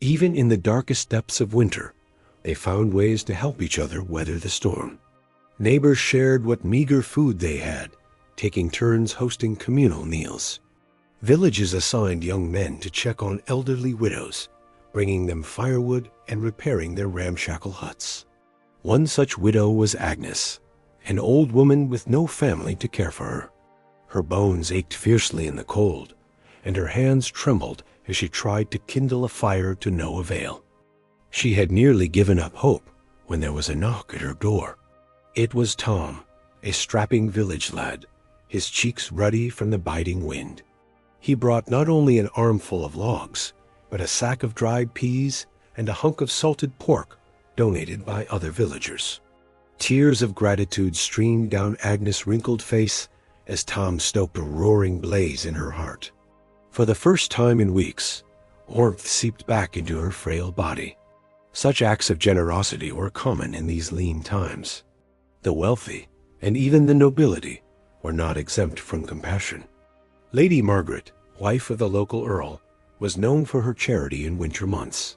[SPEAKER 1] Even in the darkest depths of winter, they found ways to help each other weather the storm. Neighbors shared what meager food they had, taking turns hosting communal meals. Villages assigned young men to check on elderly widows, bringing them firewood and repairing their ramshackle huts. One such widow was Agnes, an old woman with no family to care for her. Her bones ached fiercely in the cold, and her hands trembled as she tried to kindle a fire to no avail. She had nearly given up hope when there was a knock at her door. It was Tom, a strapping village lad, his cheeks ruddy from the biting wind. He brought not only an armful of logs, but a sack of dried peas and a hunk of salted pork donated by other villagers. Tears of gratitude streamed down Agnes' wrinkled face as Tom stoked a roaring blaze in her heart. For the first time in weeks, warmth seeped back into her frail body. Such acts of generosity were common in these lean times. The wealthy, and even the nobility, were not exempt from compassion. Lady Margaret, wife of the local earl, was known for her charity in winter months.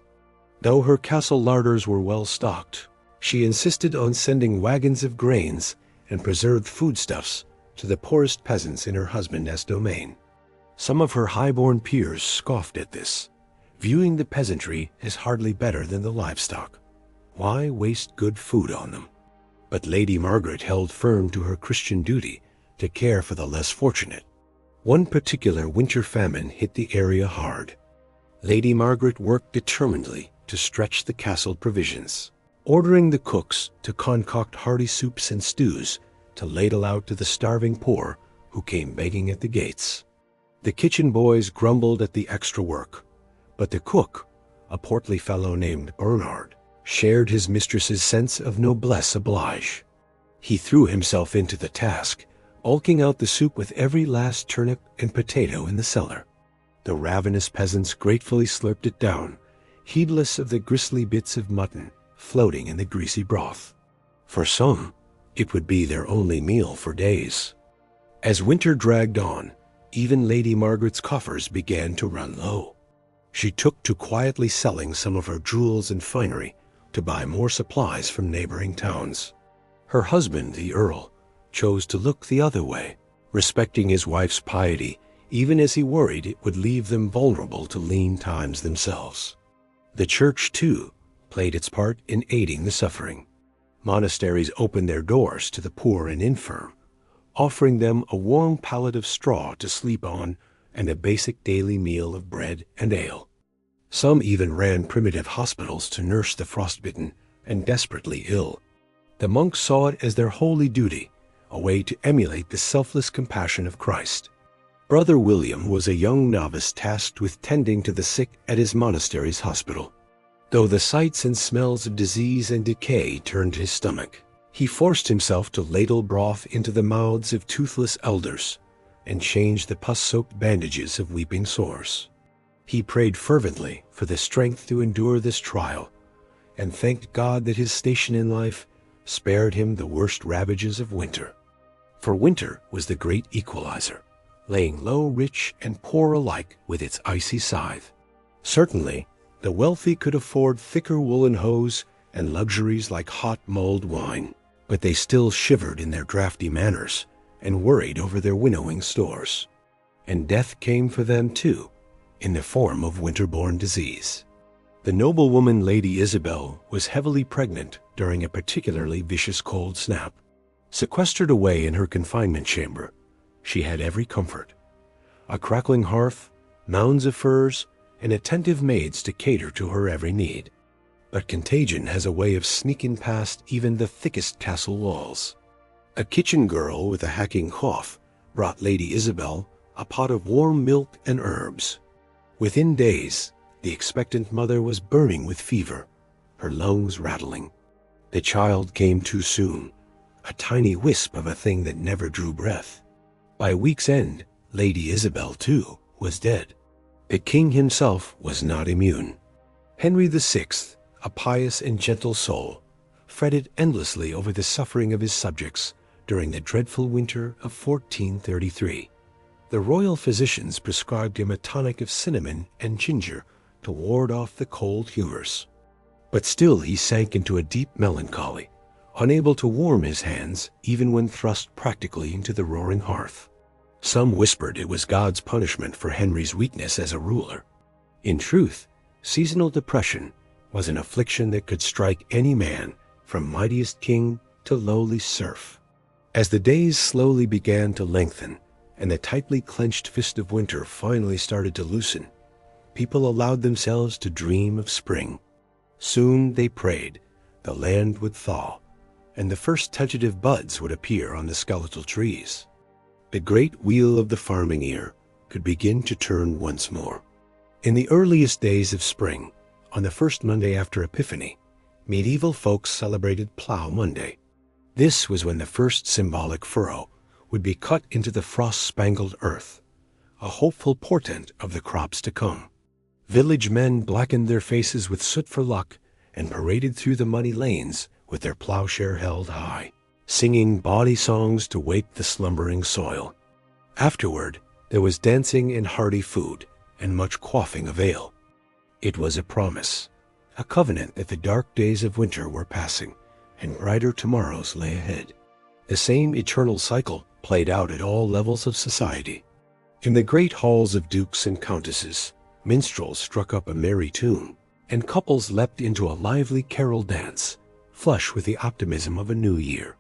[SPEAKER 1] Though her castle larders were well stocked, she insisted on sending wagons of grains and preserved foodstuffs to the poorest peasants in her husband's domain. Some of her high-born peers scoffed at this, viewing the peasantry as hardly better than the livestock. Why waste good food on them? But Lady Margaret held firm to her Christian duty to care for the less fortunate. One particular winter famine hit the area hard. Lady Margaret worked determinedly to stretch the castle provisions, ordering the cooks to concoct hearty soups and stews to ladle out to the starving poor who came begging at the gates. The kitchen boys grumbled at the extra work, but the cook, a portly fellow named Bernard, shared his mistress's sense of noblesse oblige. He threw himself into the task, bulking out the soup with every last turnip and potato in the cellar. The ravenous peasants gratefully slurped it down, heedless of the gristly bits of mutton floating in the greasy broth. For some, It would be their only meal for days. As winter dragged on, even Lady Margaret's coffers began to run low. She took to quietly selling some of her jewels and finery to buy more supplies from neighboring towns. Her husband, the Earl, chose to look the other way, respecting his wife's piety, even as he worried it would leave them vulnerable to lean times themselves. The church, too, played its part in aiding the suffering. Monasteries opened their doors to the poor and infirm, offering them a warm pallet of straw to sleep on and a basic daily meal of bread and ale. Some even ran primitive hospitals to nurse the frostbitten and desperately ill. The monks saw it as their holy duty, a way to emulate the selfless compassion of Christ. Brother William was a young novice tasked with tending to the sick at his monastery's hospital. Though the sights and smells of disease and decay turned his stomach, he forced himself to ladle broth into the mouths of toothless elders and change the pus-soaked bandages of weeping sores. He prayed fervently for the strength to endure this trial and thanked God that his station in life spared him the worst ravages of winter. For winter was the great equalizer, laying low rich and poor alike with its icy scythe. Certainly, the wealthy could afford thicker woolen hose and luxuries like hot mulled wine, but they still shivered in their drafty manners and worried over their winnowing stores. And death came for them too, in the form of winter-borne disease. The noblewoman Lady Isabel was heavily pregnant during a particularly vicious cold snap. Sequestered away in her confinement chamber, she had every comfort: a crackling hearth, mounds of furs, and attentive maids to cater to her every need. But contagion has a way of sneaking past even the thickest castle walls. A kitchen girl with a hacking cough brought Lady Isabel a pot of warm milk and herbs. Within days, the expectant mother was burning with fever, her lungs rattling. The child came too soon, a tiny wisp of a thing that never drew breath. By week's end, Lady Isabel, too, was dead. The king himself was not immune. Henry VI, a pious and gentle soul, fretted endlessly over the suffering of his subjects during the dreadful winter of 1433. The royal physicians prescribed him a tonic of cinnamon and ginger to ward off the cold humors. But still he sank into a deep melancholy, unable to warm his hands even when thrust practically into the roaring hearth. Some whispered it was God's punishment for Henry's weakness as a ruler. In truth, seasonal depression was an affliction that could strike any man, from mightiest king to lowly serf. As the days slowly began to lengthen and the tightly clenched fist of winter finally started to loosen, people allowed themselves to dream of spring. Soon, they prayed, the land would thaw, and the first tentative buds would appear on the skeletal trees. The great wheel of the farming year could begin to turn once more. In the earliest days of spring, on the first Monday after Epiphany, medieval folks celebrated Plough Monday. This was when the first symbolic furrow would be cut into the frost-spangled earth, a hopeful portent of the crops to come. Village men blackened their faces with soot for luck and paraded through the muddy lanes with their plowshare held high, singing bawdy songs to wake the slumbering soil. Afterward, there was dancing and hearty food, and much quaffing of ale. It was a promise, a covenant that the dark days of winter were passing, and brighter tomorrows lay ahead. The same eternal cycle played out at all levels of society. In the great halls of dukes and countesses, minstrels struck up a merry tune, and couples leapt into a lively carol dance, flush with the optimism of a new year.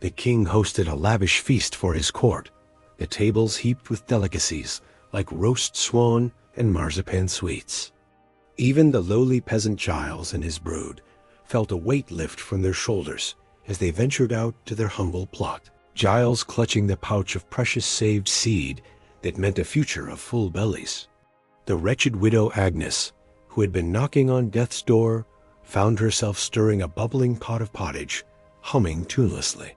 [SPEAKER 1] The king hosted a lavish feast for his court, the tables heaped with delicacies like roast swan and marzipan sweets. Even the lowly peasant Giles and his brood felt a weight lift from their shoulders as they ventured out to their humble plot, Giles clutching the pouch of precious saved seed that meant a future of full bellies. The wretched widow Agnes, who had been knocking on death's door, found herself stirring a bubbling pot of pottage, humming tunelessly.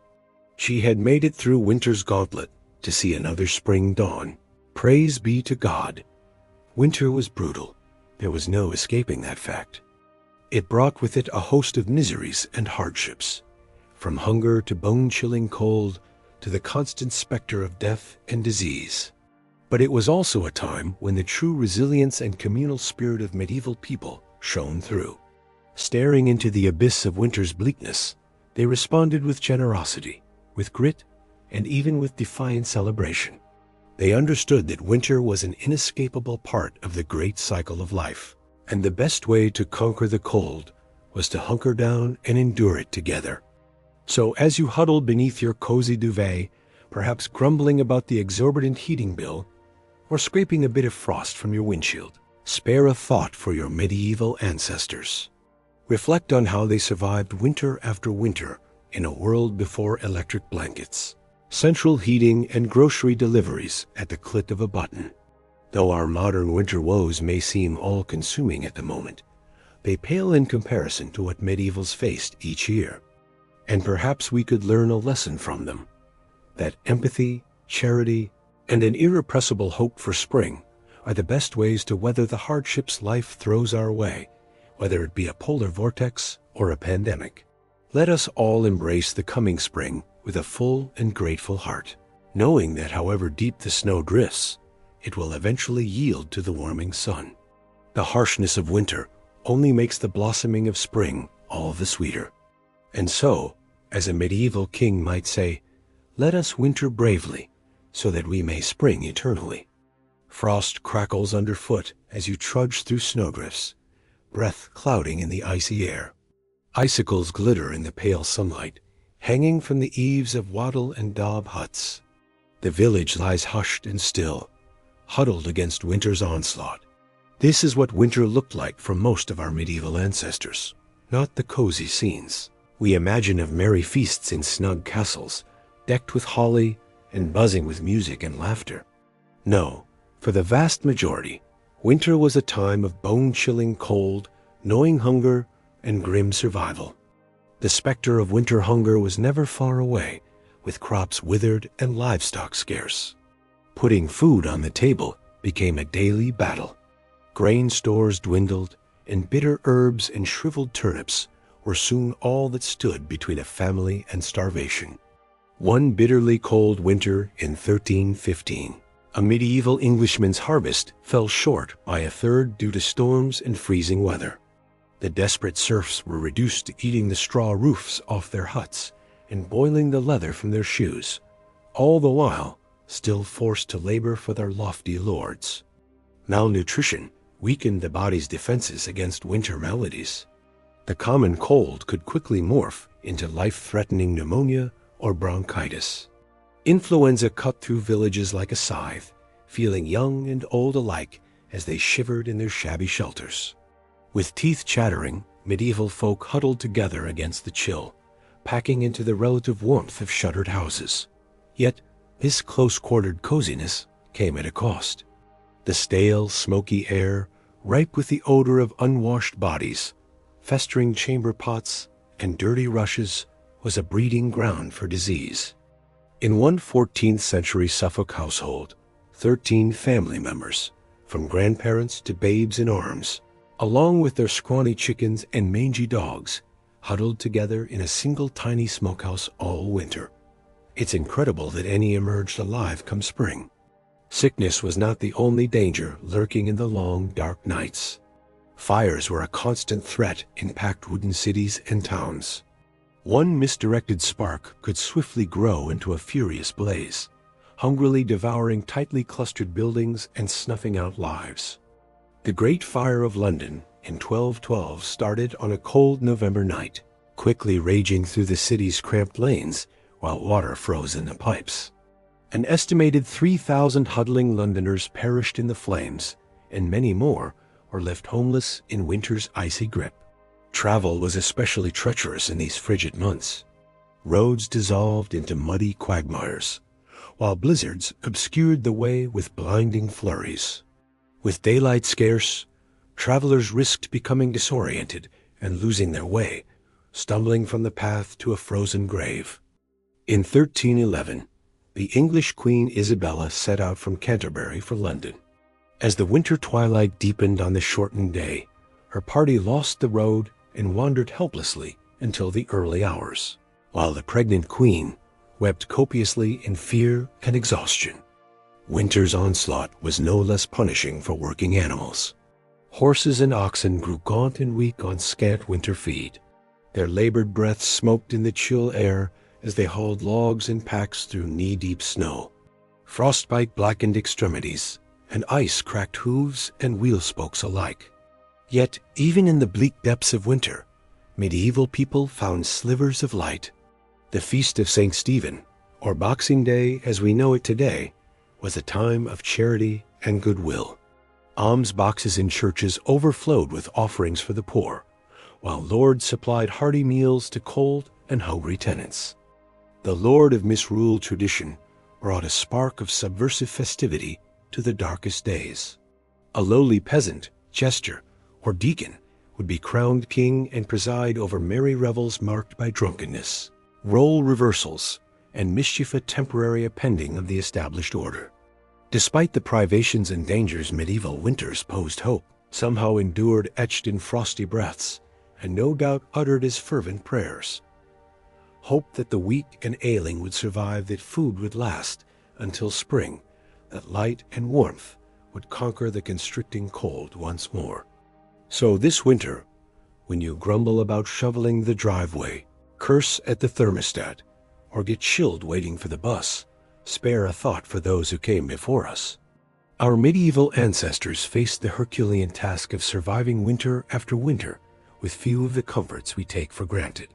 [SPEAKER 1] She had made it through winter's gauntlet to see another spring dawn. Praise be to God! Winter was brutal. There was no escaping that fact. It brought with it a host of miseries and hardships. from hunger to bone-chilling cold to the constant specter of death and disease. But it was also a time when the true resilience and communal spirit of medieval people shone through. Staring into the abyss of winter's bleakness, they responded with generosity, with grit, and even with defiant celebration. They understood that winter was an inescapable part of the great cycle of life, and the best way to conquer the cold was to hunker down and endure it together. So as you huddled beneath your cozy duvet, perhaps grumbling about the exorbitant heating bill, or scraping a bit of frost from your windshield, spare a thought for your medieval ancestors. Reflect on how they survived winter after winter in a world before electric blankets, central heating, and grocery deliveries at the click of a button. Though our modern winter woes may seem all-consuming at the moment, they pale in comparison to what medievals faced each year. And perhaps we could learn a lesson from them, that empathy, charity, and an irrepressible hope for spring are the best ways to weather the hardships life throws our way, whether it be a polar vortex or a pandemic. Let us all embrace the coming spring with a full and grateful heart, knowing that however deep the snow drifts, it will eventually yield to the warming sun. The harshness of winter only makes the blossoming of spring all the sweeter. And so, as a medieval king might say, let us winter bravely, so that we may spring eternally. Frost crackles underfoot as you trudge through snowdrifts, breath clouding in the icy air. Icicles glitter in the pale sunlight, hanging from the eaves of wattle and daub huts. The village lies hushed and still, huddled against winter's onslaught. This is what winter looked like for most of our medieval ancestors, not the cozy scenes we imagine of merry feasts in snug castles, decked with holly and buzzing with music and laughter. No, for the vast majority, winter was a time of bone-chilling cold, gnawing hunger, and grim survival. The specter of winter hunger was never far away, with crops withered and livestock scarce. Putting food on the table became a daily battle. Grain stores dwindled, and bitter herbs and shriveled turnips were soon all that stood between a family and starvation. One bitterly cold winter in 1315, a medieval Englishman's harvest fell short by a third due to storms and freezing weather. The desperate serfs were reduced to eating the straw roofs off their huts and boiling the leather from their shoes, all the while still forced to labor for their lofty lords. Malnutrition weakened the body's defenses against winter maladies. The common cold could quickly morph into life-threatening pneumonia or bronchitis. Influenza cut through villages like a scythe, feeling young and old alike as they shivered in their shabby shelters. With teeth chattering, medieval folk huddled together against the chill, packing into the relative warmth of shuttered houses. Yet, this close-quartered coziness came at a cost. The stale, smoky air, ripe with the odor of unwashed bodies, festering chamber pots, and dirty rushes, was a breeding ground for disease. In one 14th-century Suffolk household, 13 family members, from grandparents to babes in arms, along with their scrawny chickens and mangy dogs, huddled together in a single tiny smokehouse all winter. It's incredible that any emerged alive come spring. Sickness was not the only danger lurking in the long, dark nights. Fires were a constant threat in packed wooden cities and towns. One misdirected spark could swiftly grow into a furious blaze, hungrily devouring tightly clustered buildings and snuffing out lives. The Great Fire of London in 1212 started on a cold November night, quickly raging through the city's cramped lanes while water froze in the pipes. An estimated 3,000 huddling Londoners perished in the flames, and many more were left homeless in winter's icy grip. Travel was especially treacherous in these frigid months. Roads dissolved into muddy quagmires, while blizzards obscured the way with blinding flurries. With daylight scarce, travelers risked becoming disoriented and losing their way, stumbling from the path to a frozen grave. In 1311, the English Queen Isabella set out from Canterbury for London. As the winter twilight deepened on the shortened day, her party lost the road and wandered helplessly until the early hours. while the pregnant queen wept copiously in fear and exhaustion. Winter's onslaught was no less punishing for working animals. Horses and oxen grew gaunt and weak on scant winter feed. Their labored breaths smoked in the chill air as they hauled logs and packs through knee-deep snow. Frostbite blackened extremities, and ice cracked hooves and wheel spokes alike. Yet, even in the bleak depths of winter, medieval people found slivers of light. The Feast of St. Stephen, or Boxing Day as we know it today, was a time of charity and goodwill. Alms boxes in churches overflowed with offerings for the poor, while lords supplied hearty meals to cold and hungry tenants. The lord of misruled tradition brought a spark of subversive festivity to the darkest days. A lowly peasant, jester, or deacon would be crowned king and preside over merry revels marked by drunkenness, role reversals, and mischief, a temporary appending of the established order. Despite the privations and dangers medieval winters posed, hope somehow endured, etched in frosty breaths, and no doubt uttered as fervent prayers. Hope that the weak and ailing would survive, that food would last until spring, that light and warmth would conquer the constricting cold once more. So this winter, when you grumble about shoveling the driveway, curse at the thermostat, or get chilled waiting for the bus, spare a thought for those who came before us. Our medieval ancestors faced the Herculean task of surviving winter after winter with few of the comforts we take for granted.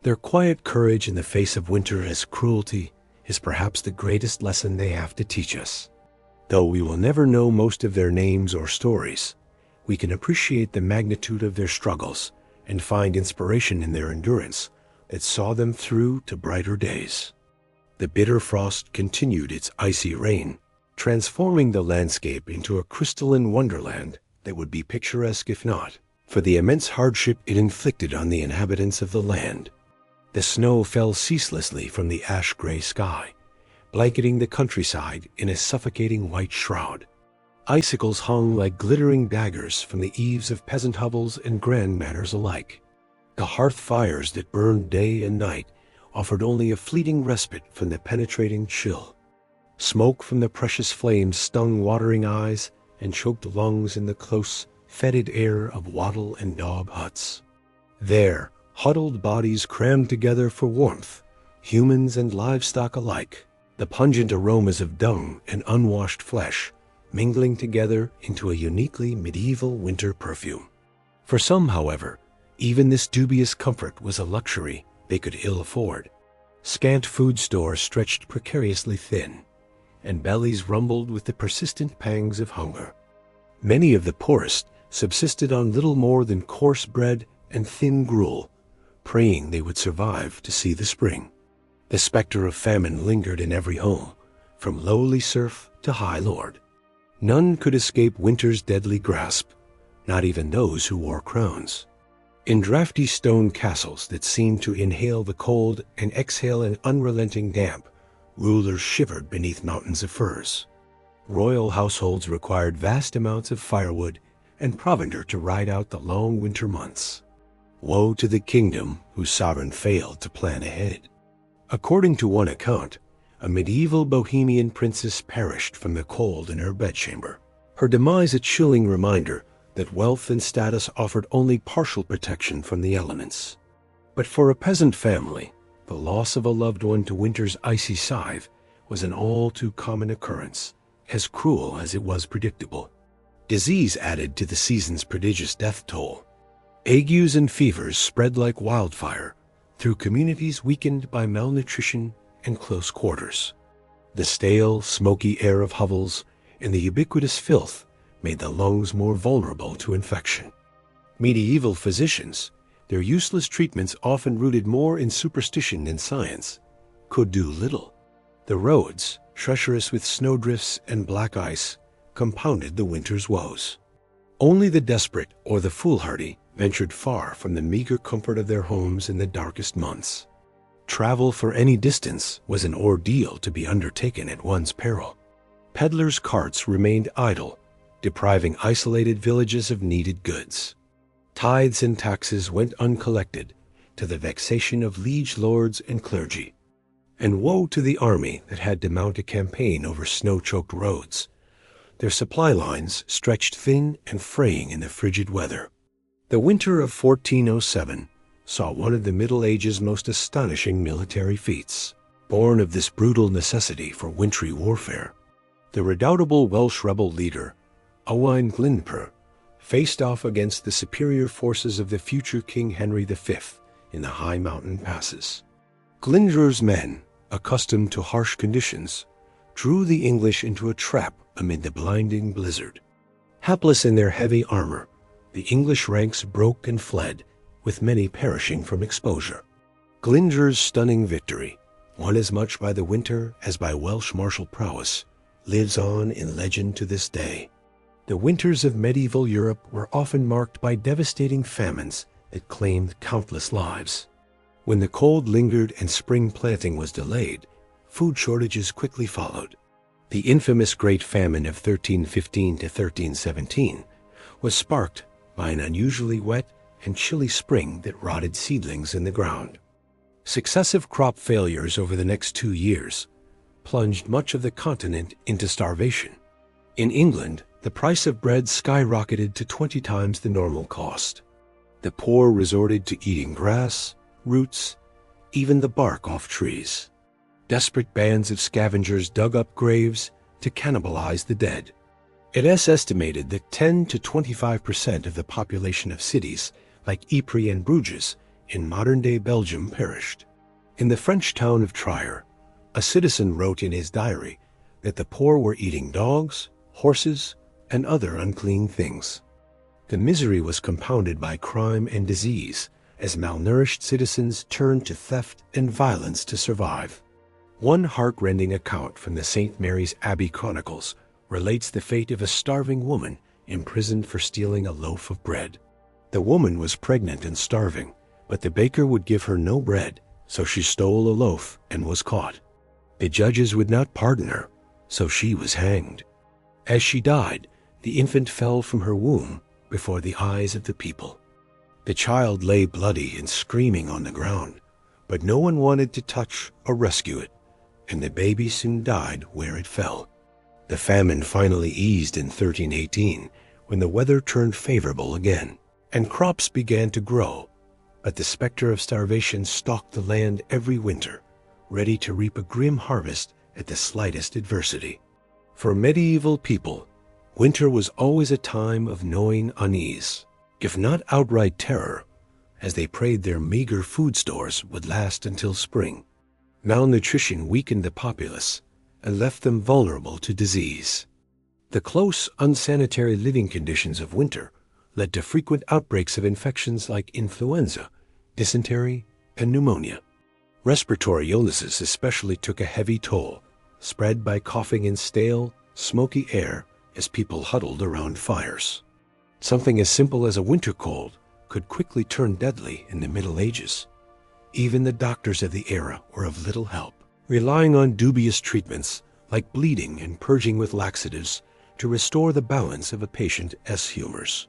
[SPEAKER 1] Their quiet courage in the face of winter as cruelty is perhaps the greatest lesson they have to teach us. Though we will never know most of their names or stories, we can appreciate the magnitude of their struggles and find inspiration in their endurance that saw them through to brighter days. The bitter frost continued its icy reign, transforming the landscape into a crystalline wonderland that would be picturesque if not for the immense hardship it inflicted on the inhabitants of the land. The snow fell ceaselessly from the ash-gray sky, blanketing the countryside in a suffocating white shroud. Icicles hung like glittering daggers from the eaves of peasant hovels and grand manors alike. The hearth fires that burned day and night offered only a fleeting respite from the penetrating chill. Smoke from the precious flames stung watering eyes and choked lungs in the close, fetid air of wattle and daub huts. There, huddled bodies crammed together for warmth, humans and livestock alike, the pungent aromas of dung and unwashed flesh mingling together into a uniquely medieval winter perfume. For some, however, even this dubious comfort was a luxury they could ill afford. Scant food stores stretched precariously thin, and bellies rumbled with the persistent pangs of hunger. Many of the poorest subsisted on little more than coarse bread and thin gruel, praying they would survive to see the spring. The specter of famine lingered in every home, from lowly serf to high lord. None could escape winter's deadly grasp, not even those who wore crowns. In drafty stone castles that seemed to inhale the cold and exhale an unrelenting damp, rulers shivered beneath mountains of furs. Royal households required vast amounts of firewood and provender to ride out the long winter months. Woe to the kingdom whose sovereign failed to plan ahead. According to one account, a medieval Bohemian princess perished from the cold in her bedchamber. Her demise a chilling reminder that wealth and status offered only partial protection from the elements. But for a peasant family, the loss of a loved one to winter's icy scythe was an all too common occurrence, as cruel as it was predictable. Disease added to the season's prodigious death toll. Agues and fevers spread like wildfire through communities weakened by malnutrition and close quarters. The stale, smoky air of hovels and the ubiquitous filth made the lungs more vulnerable to infection. Medieval physicians, their useless treatments often rooted more in superstition than science, could do little. The roads, treacherous with snowdrifts and black ice, compounded the winter's woes. Only the desperate or the foolhardy ventured far from the meager comfort of their homes in the darkest months. Travel for any distance was an ordeal to be undertaken at one's peril. Peddlers' carts remained idle, depriving isolated villages of needed goods. Tithes and taxes went uncollected, to the vexation of liege lords and clergy. And woe to the army that had to mount a campaign over snow-choked roads. Their supply lines stretched thin and fraying in the frigid weather. The winter of 1407 saw one of the Middle Ages' most astonishing military feats. Born of this brutal necessity for wintry warfare, the redoubtable Welsh rebel leader, Owain Glyndwr, faced off against the superior forces of the future King Henry V in the high mountain passes. Glyndwr's men, accustomed to harsh conditions, drew the English into a trap amid the blinding blizzard. Hapless in their heavy armor, the English ranks broke and fled, with many perishing from exposure. Glyndwr's stunning victory, won as much by the winter as by Welsh martial prowess, lives on in legend to this day. The winters of medieval Europe were often marked by devastating famines that claimed countless lives. When the cold lingered and spring planting was delayed, food shortages quickly followed. The infamous Great Famine of 1315 to 1317 was sparked by an unusually wet and chilly spring that rotted seedlings in the ground. Successive crop failures over the next 2 years plunged much of the continent into starvation. In England, the price of bread skyrocketed to 20 times the normal cost. The poor resorted to eating grass, roots, even the bark off trees. Desperate bands of scavengers dug up graves to cannibalize the dead. It is estimated that 10 to 25% of the population of cities like Ypres and Bruges in modern-day Belgium perished. In the French town of Trier, a citizen wrote in his diary that the poor were eating dogs, horses, and other unclean things. The misery was compounded by crime and disease, as malnourished citizens turned to theft and violence to survive. One heart-rending account from the St. Mary's Abbey Chronicles relates the fate of a starving woman imprisoned for stealing a loaf of bread. The woman was pregnant and starving, but the baker would give her no bread, so she stole a loaf and was caught. The judges would not pardon her, so she was hanged. As she died, the infant fell from her womb before the eyes of the people. The child lay bloody and screaming on the ground, but no one wanted to touch or rescue it, and the baby soon died where it fell. The famine finally eased in 1318, when the weather turned favorable again, and crops began to grow. But the specter of starvation stalked the land every winter, ready to reap a grim harvest at the slightest adversity. For medieval people, winter was always a time of gnawing unease, if not outright terror, as they prayed their meager food stores would last until spring. Malnutrition weakened the populace and left them vulnerable to disease. The close, unsanitary living conditions of winter led to frequent outbreaks of infections like influenza, dysentery, and pneumonia. Respiratory illnesses especially took a heavy toll, spread by coughing in stale, smoky air as people huddled around fires. Something as simple as a winter cold could quickly turn deadly in the Middle Ages. Even the doctors of the era were of little help, relying on dubious treatments like bleeding and purging with laxatives to restore the balance of a patient's humors.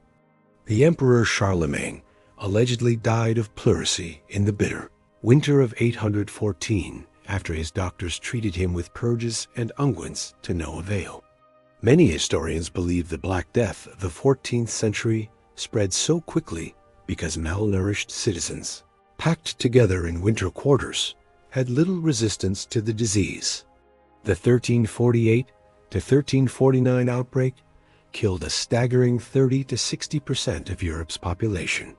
[SPEAKER 1] The Emperor Charlemagne allegedly died of pleurisy in the bitter winter of 814 after his doctors treated him with purges and unguents to no avail. Many historians believe the Black Death of the 14th century spread so quickly because malnourished citizens, packed together in winter quarters, had little resistance to the disease. The 1348 to 1349 outbreak killed a staggering 30 to 60% of Europe's population.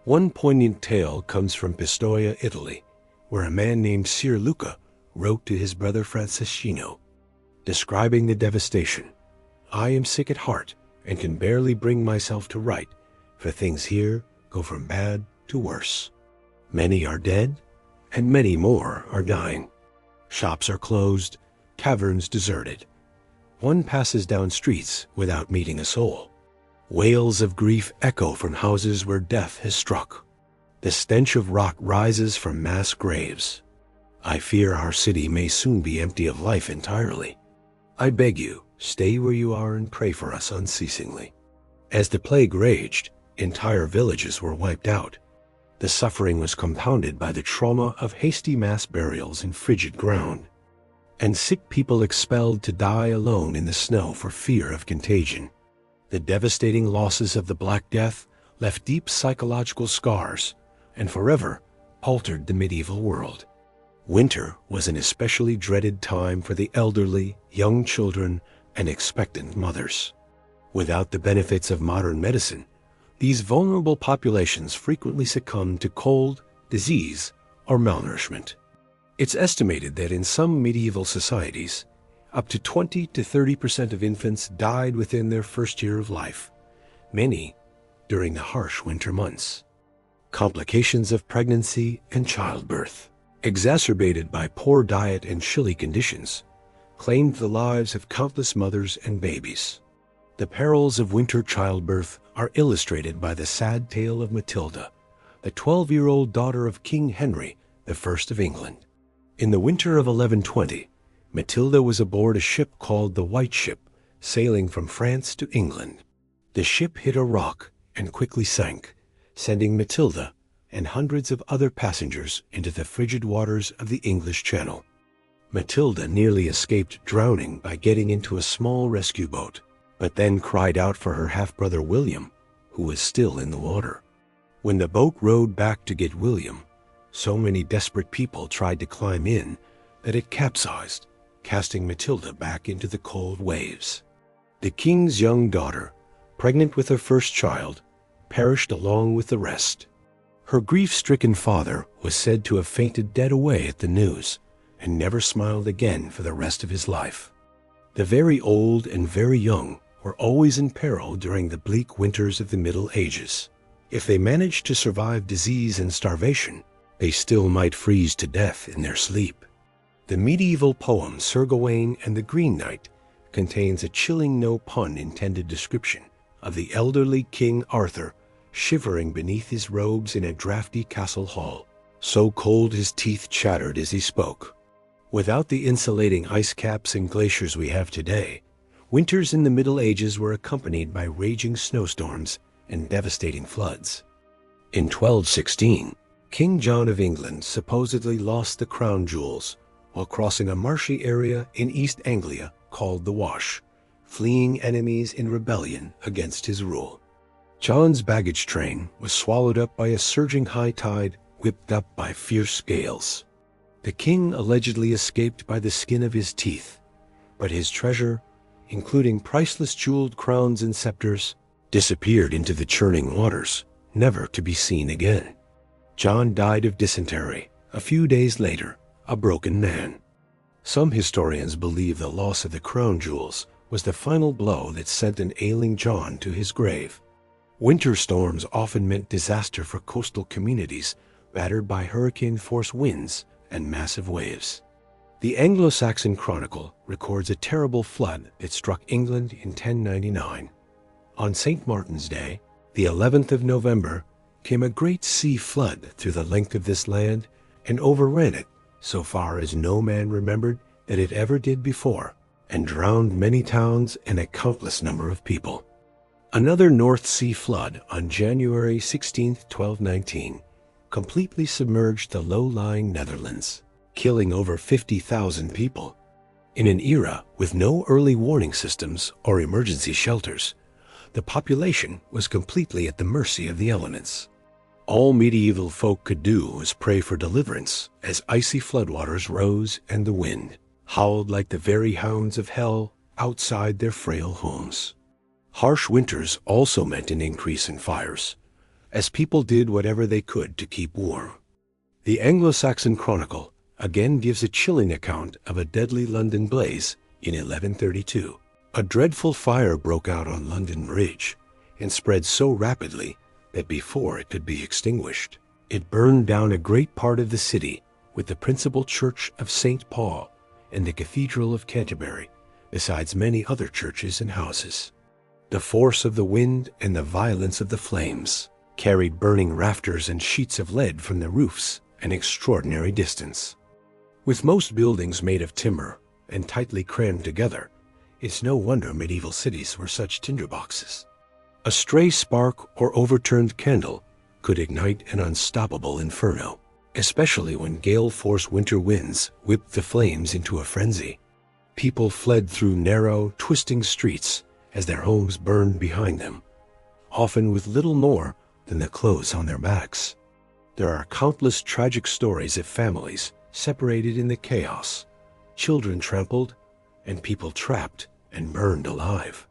[SPEAKER 1] One poignant tale comes from Pistoia, Italy, where a man named Ser Luca wrote to his brother Franciscino, describing the devastation. "I am sick at heart and can barely bring myself to write, for things here go from bad to worse. Many are dead, and many more are dying. Shops are closed, taverns deserted. One passes down streets without meeting a soul. Wails of grief echo from houses where death has struck. The stench of rot rises from mass graves. I fear our city may soon be empty of life entirely. I beg you, stay where you are and pray for us unceasingly." As the plague raged, entire villages were wiped out. The suffering was compounded by the trauma of hasty mass burials in frigid ground, and sick people expelled to die alone in the snow for fear of contagion. The devastating losses of the Black Death left deep psychological scars and forever altered the medieval world. Winter was an especially dreaded time for the elderly, young children, and expectant mothers. Without the benefits of modern medicine, these vulnerable populations frequently succumbed to cold, disease, or malnourishment. It's estimated that in some medieval societies, up to 20 to 30% of infants died within their first year of life, many during the harsh winter months. Complications of pregnancy and childbirth, exacerbated by poor diet and chilly conditions, claimed the lives of countless mothers and babies. The perils of winter childbirth are illustrated by the sad tale of Matilda, the 12-year-old daughter of King Henry I of England. In the winter of 1120, Matilda was aboard a ship called the White Ship, sailing from France to England. The ship hit a rock and quickly sank, sending Matilda and hundreds of other passengers into the frigid waters of the English Channel. Matilda nearly escaped drowning by getting into a small rescue boat, but then cried out for her half-brother William, who was still in the water. When the boat rowed back to get William, so many desperate people tried to climb in that it capsized, casting Matilda back into the cold waves. The king's young daughter, pregnant with her first child, perished along with the rest. Her grief-stricken father was said to have fainted dead away at the news and never smiled again for the rest of his life. The very old and very young were always in peril during the bleak winters of the Middle Ages. If they managed to survive disease and starvation, they still might freeze to death in their sleep. The medieval poem Sir Gawain and the Green Knight contains a chilling, no pun intended description of the elderly King Arthur shivering beneath his robes in a draughty castle hall, so cold his teeth chattered as he spoke. Without the insulating ice caps and glaciers we have today, winters in the Middle Ages were accompanied by raging snowstorms and devastating floods. In 1216, King John of England supposedly lost the crown jewels while crossing a marshy area in East Anglia called the Wash, fleeing enemies in rebellion against his rule. John's baggage train was swallowed up by a surging high tide whipped up by fierce gales. The king allegedly escaped by the skin of his teeth, but his treasure, including priceless jeweled crowns and scepters, disappeared into the churning waters, never to be seen again. John died of dysentery a few days later, a broken man. Some historians believe the loss of the crown jewels was the final blow that sent an ailing John to his grave. Winter storms often meant disaster for coastal communities battered by hurricane-force winds and massive waves. The Anglo-Saxon Chronicle records a terrible flood that struck England in 1099. On St. Martin's Day, the 11th of November, came a great sea flood through the length of this land and overran it so far as no man remembered that it ever did before, and drowned many towns and a countless number of people. Another North Sea flood on January 16, 1219, completely submerged the low-lying Netherlands, killing over 50,000 people. In an era with no early warning systems or emergency shelters, the population was completely at the mercy of the elements. All medieval folk could do was pray for deliverance as icy floodwaters rose and the wind howled like the very hounds of hell outside their frail homes. Harsh winters also meant an increase in fires, as people did whatever they could to keep warm. The Anglo-Saxon Chronicle again gives a chilling account of a deadly London blaze in 1132. A dreadful fire broke out on London Bridge and spread so rapidly that before it could be extinguished, it burned down a great part of the city, with the principal church of St. Paul and the Cathedral of Canterbury, besides many other churches and houses. The force of the wind and the violence of the flames carried burning rafters and sheets of lead from the roofs an extraordinary distance. With most buildings made of timber and tightly crammed together, it's no wonder medieval cities were such tinderboxes. A stray spark or overturned candle could ignite an unstoppable inferno, especially when gale-force winter winds whipped the flames into a frenzy. People fled through narrow, twisting streets as their homes burned behind them, often with little more than the clothes on their backs. There are countless tragic stories of families separated in the chaos, children trampled, and people trapped and burned alive.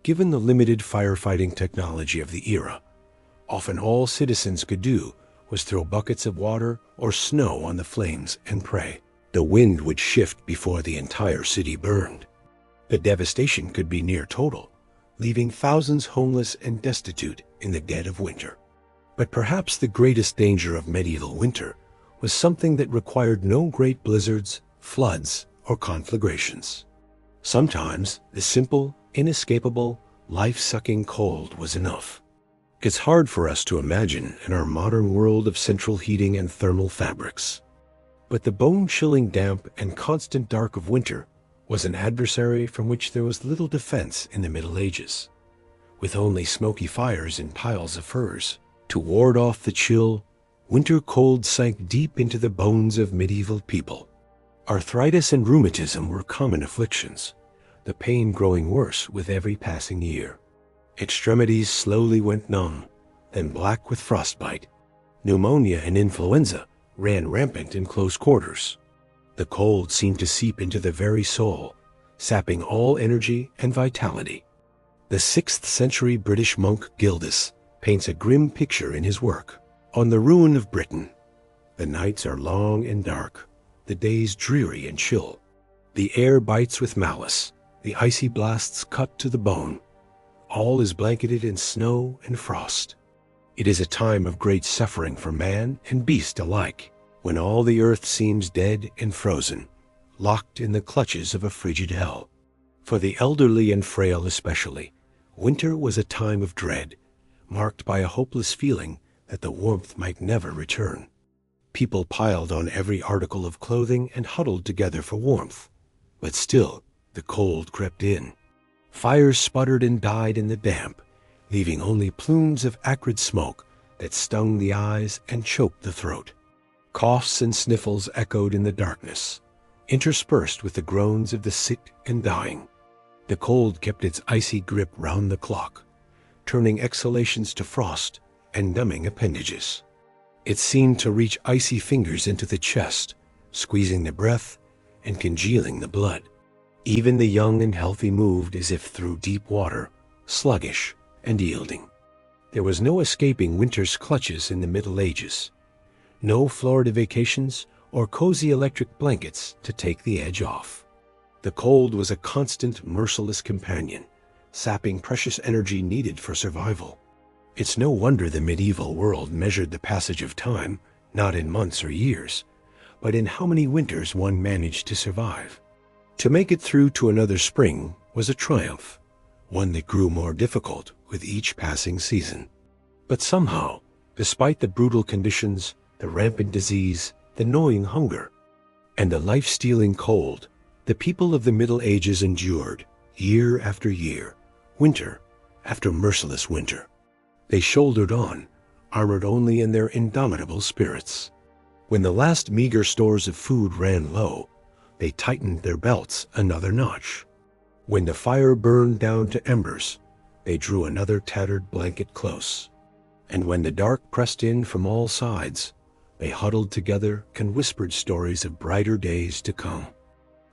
[SPEAKER 1] Given the limited firefighting technology of the era, often all citizens could do was throw buckets of water or snow on the flames and pray. The wind would shift before the entire city burned. The devastation could be near total, leaving thousands homeless and destitute in the dead of winter. But perhaps the greatest danger of medieval winter was something that required no great blizzards, floods, or conflagrations. Sometimes the simple, inescapable, life-sucking cold was enough. It's hard for us to imagine in our modern world of central heating and thermal fabrics. But the bone-chilling damp and constant dark of winter was an adversary from which there was little defense in the Middle Ages. With only smoky fires and piles of furs to ward off the chill, winter cold sank deep into the bones of medieval people. Arthritis and rheumatism were common afflictions, the pain growing worse with every passing year. Extremities slowly went numb, then black with frostbite. Pneumonia and influenza ran rampant in close quarters. The cold seemed to seep into the very soul, sapping all energy and vitality. The 6th century British monk Gildas paints a grim picture in his work, On the Ruin of Britain. The nights are long and dark, the days dreary and chill. The air bites with malice, the icy blasts cut to the bone. All is blanketed in snow and frost. It is a time of great suffering for man and beast alike, when all the earth seems dead and frozen, locked in the clutches of a frigid hell. For the elderly and frail especially, winter was a time of dread, marked by a hopeless feeling that the warmth might never return. People piled on every article of clothing and huddled together for warmth, but still the cold crept in. Fires sputtered and died in the damp, leaving only plumes of acrid smoke that stung the eyes and choked the throat. Coughs and sniffles echoed in the darkness, interspersed with the groans of the sick and dying. The cold kept its icy grip round the clock, turning exhalations to frost and numbing appendages. It seemed to reach icy fingers into the chest, squeezing the breath and congealing the blood. Even the young and healthy moved as if through deep water, sluggish and yielding. There was no escaping winter's clutches in the Middle Ages. No Florida vacations or cozy electric blankets to take the edge off. The cold was a constant, merciless companion, sapping precious energy needed for survival. It's no wonder the medieval world measured the passage of time, not in months or years, but in how many winters one managed to survive. To make it through to another spring was a triumph, one that grew more difficult with each passing season. But somehow, despite the brutal conditions, the rampant disease, the gnawing hunger, and the life-stealing cold, the people of the Middle Ages endured, year after year, winter after merciless winter. They shouldered on, armored only in their indomitable spirits. When the last meager stores of food ran low, they tightened their belts another notch. When the fire burned down to embers, they drew another tattered blanket close. And when the dark pressed in from all sides, they huddled together and whispered stories of brighter days to come.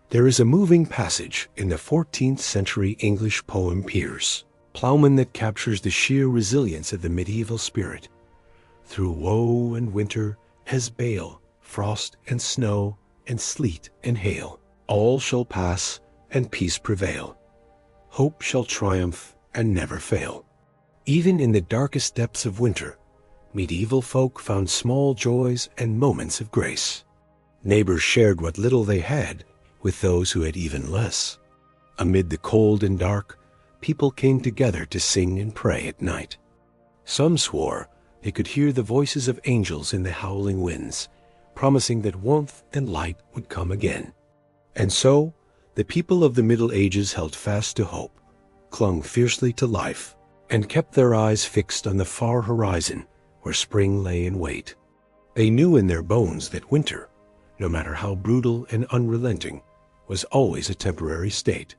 [SPEAKER 1] There is a moving passage in the 14th century English poem Piers Plowman that captures the sheer resilience of the medieval spirit. Through woe and winter, as bale, frost and snow, and sleet and hail, all shall pass and peace prevail. Hope shall triumph and never fail. Even in the darkest depths of winter, medieval folk found small joys and moments of grace. Neighbors shared what little they had with those who had even less. Amid the cold and dark, people came together to sing and pray at night. Some swore they could hear the voices of angels in the howling winds, promising that warmth and light would come again. And so, the people of the Middle Ages held fast to hope, clung fiercely to life, and kept their eyes fixed on the far horizon where spring lay in wait. They knew in their bones that winter, no matter how brutal and unrelenting, was always a temporary state.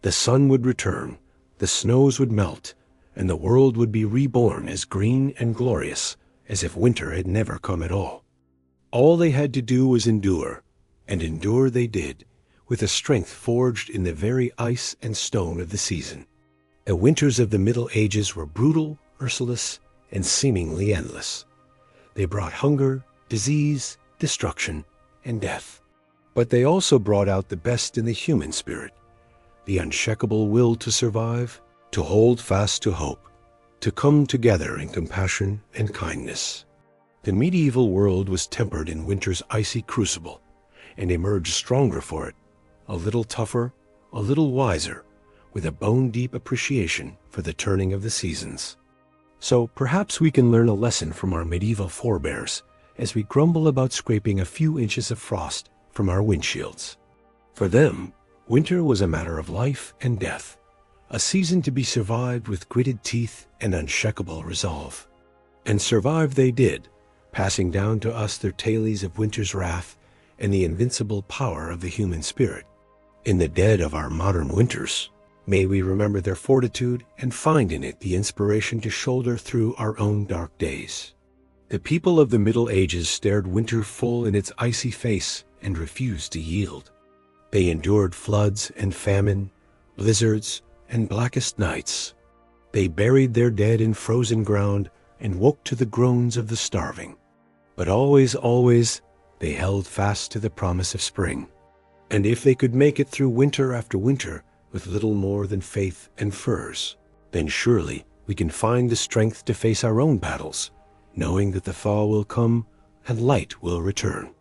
[SPEAKER 1] The sun would return, the snows would melt, and the world would be reborn as green and glorious as if winter had never come at all. All they had to do was endure, and endure they did, with a strength forged in the very ice and stone of the season. The winters of the Middle Ages were brutal, merciless, and seemingly endless. They brought hunger, disease, destruction, and death. But they also brought out the best in the human spirit, the unshakable will to survive, to hold fast to hope, to come together in compassion and kindness. The medieval world was tempered in winter's icy crucible, and emerged stronger for it, a little tougher, a little wiser, with a bone-deep appreciation for the turning of the seasons. So perhaps we can learn a lesson from our medieval forebears as we grumble about scraping a few inches of frost from our windshields. For them, winter was a matter of life and death, a season to be survived with gritted teeth and unshakable resolve. And survive they did, passing down to us their tales of winter's wrath and the invincible power of the human spirit. In the dead of our modern winters, may we remember their fortitude and find in it the inspiration to shoulder through our own dark days. The people of the Middle Ages stared winter full in its icy face and refused to yield. They endured floods and famine, blizzards, and blackest nights. They buried their dead in frozen ground and woke to the groans of the starving. But always, always, they held fast to the promise of spring. And if they could make it through winter after winter with little more than faith and furs, then surely we can find the strength to face our own battles, knowing that the thaw will come and light will return.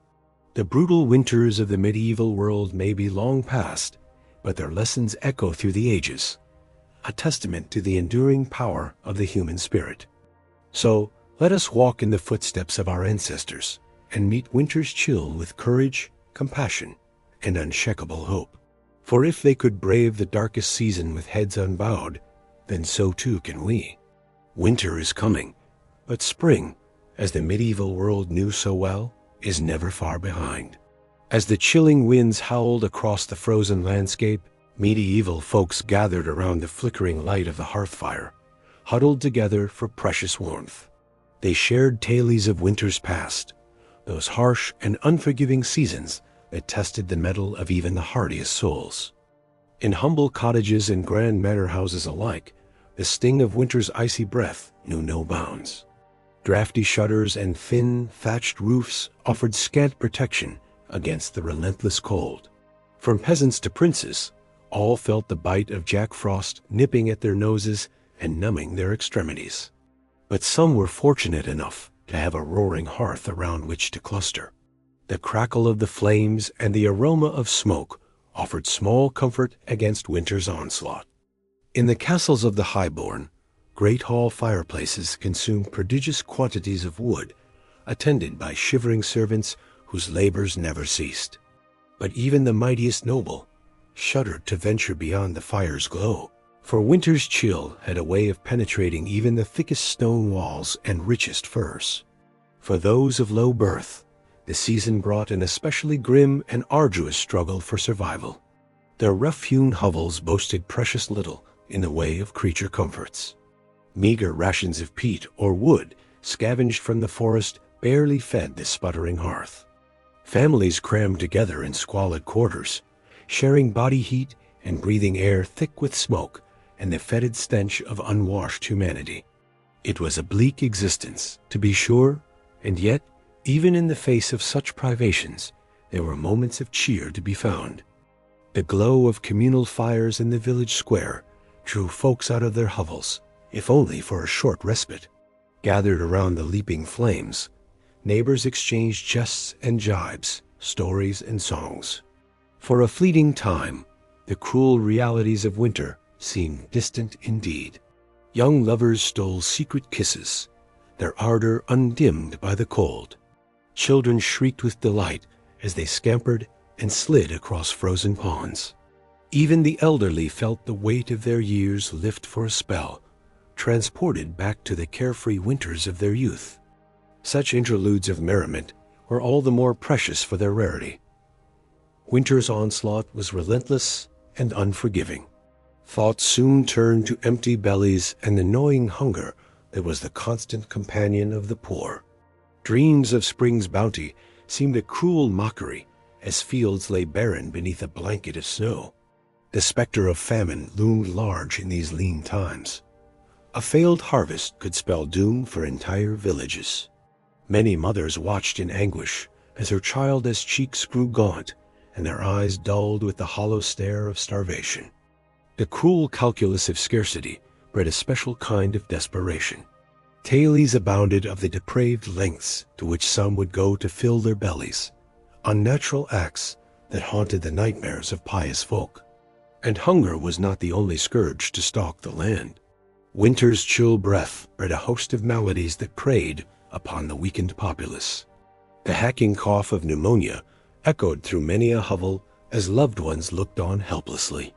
[SPEAKER 1] The brutal winters of the medieval world may be long past, but their lessons echo through the ages, a testament to the enduring power of the human spirit. So let us walk in the footsteps of our ancestors and meet winter's chill with courage, compassion, and unshakable hope. For if they could brave the darkest season with heads unbowed, then so too can we. Winter is coming, but spring, as the medieval world knew so well, is never far behind. As the chilling winds howled across the frozen landscape, medieval folks gathered around the flickering light of the hearth fire, huddled together for precious warmth. They shared tales of winters past, those harsh and unforgiving seasons that tested the mettle of even the hardiest souls. In humble cottages and grand manor houses alike, the sting of winter's icy breath knew no bounds. Drafty shutters and thin, thatched roofs offered scant protection against the relentless cold. From peasants to princes, all felt the bite of Jack Frost nipping at their noses and numbing their extremities. But some were fortunate enough to have a roaring hearth around which to cluster. The crackle of the flames and the aroma of smoke offered small comfort against winter's onslaught. In the castles of the highborn, great hall fireplaces consumed prodigious quantities of wood, attended by shivering servants whose labors never ceased. But even the mightiest noble shuddered to venture beyond the fire's glow, for winter's chill had a way of penetrating even the thickest stone walls and richest furs. For those of low birth, the season brought an especially grim and arduous struggle for survival. Their rough-hewn hovels boasted precious little in the way of creature comforts. Meager rations of peat or wood scavenged from the forest barely fed the sputtering hearth. Families crammed together in squalid quarters, sharing body heat and breathing air thick with smoke and the fetid stench of unwashed humanity. It was a bleak existence, to be sure, and yet, even in the face of such privations, there were moments of cheer to be found. The glow of communal fires in the village square drew folks out of their hovels, if only for a short respite. Gathered around the leaping flames, neighbors exchanged jests and jibes, stories and songs. For a fleeting time, the cruel realities of winter seemed distant indeed. Young lovers stole secret kisses, their ardor undimmed by the cold. Children shrieked with delight as they scampered and slid across frozen ponds. Even the elderly felt the weight of their years lift for a spell, transported back to the carefree winters of their youth. Such interludes of merriment were all the more precious for their rarity. Winter's onslaught was relentless and unforgiving. Thoughts soon turned to empty bellies and the gnawing hunger that was the constant companion of the poor. Dreams of spring's bounty seemed a cruel mockery as fields lay barren beneath a blanket of snow. The specter of famine loomed large in these lean times. A failed harvest could spell doom for entire villages. Many mothers watched in anguish as her childless cheeks grew gaunt and their eyes dulled with the hollow stare of starvation. The cruel calculus of scarcity bred a special kind of desperation. Tales abounded of the depraved lengths to which some would go to fill their bellies, unnatural acts that haunted the nightmares of pious folk. And hunger was not the only scourge to stalk the land. Winter's chill breath bred a host of maladies that preyed upon the weakened populace. The hacking cough of pneumonia echoed through many a hovel as loved ones looked on helplessly.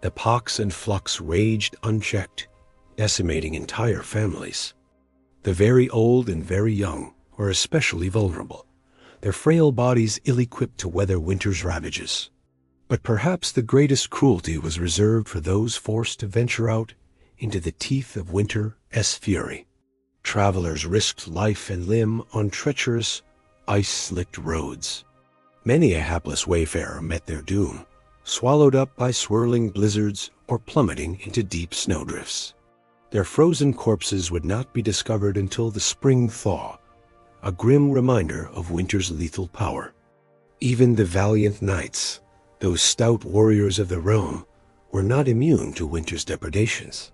[SPEAKER 1] The pox and flux raged unchecked, decimating entire families. The very old and very young were especially vulnerable, their frail bodies ill-equipped to weather winter's ravages. But perhaps the greatest cruelty was reserved for those forced to venture out into the teeth of winter's fury. Travelers risked life and limb on treacherous, ice-slicked roads. Many a hapless wayfarer met their doom, swallowed up by swirling blizzards or plummeting into deep snowdrifts. Their frozen corpses would not be discovered until the spring thaw, a grim reminder of winter's lethal power. Even the valiant knights, those stout warriors of the realm, were not immune to winter's depredations.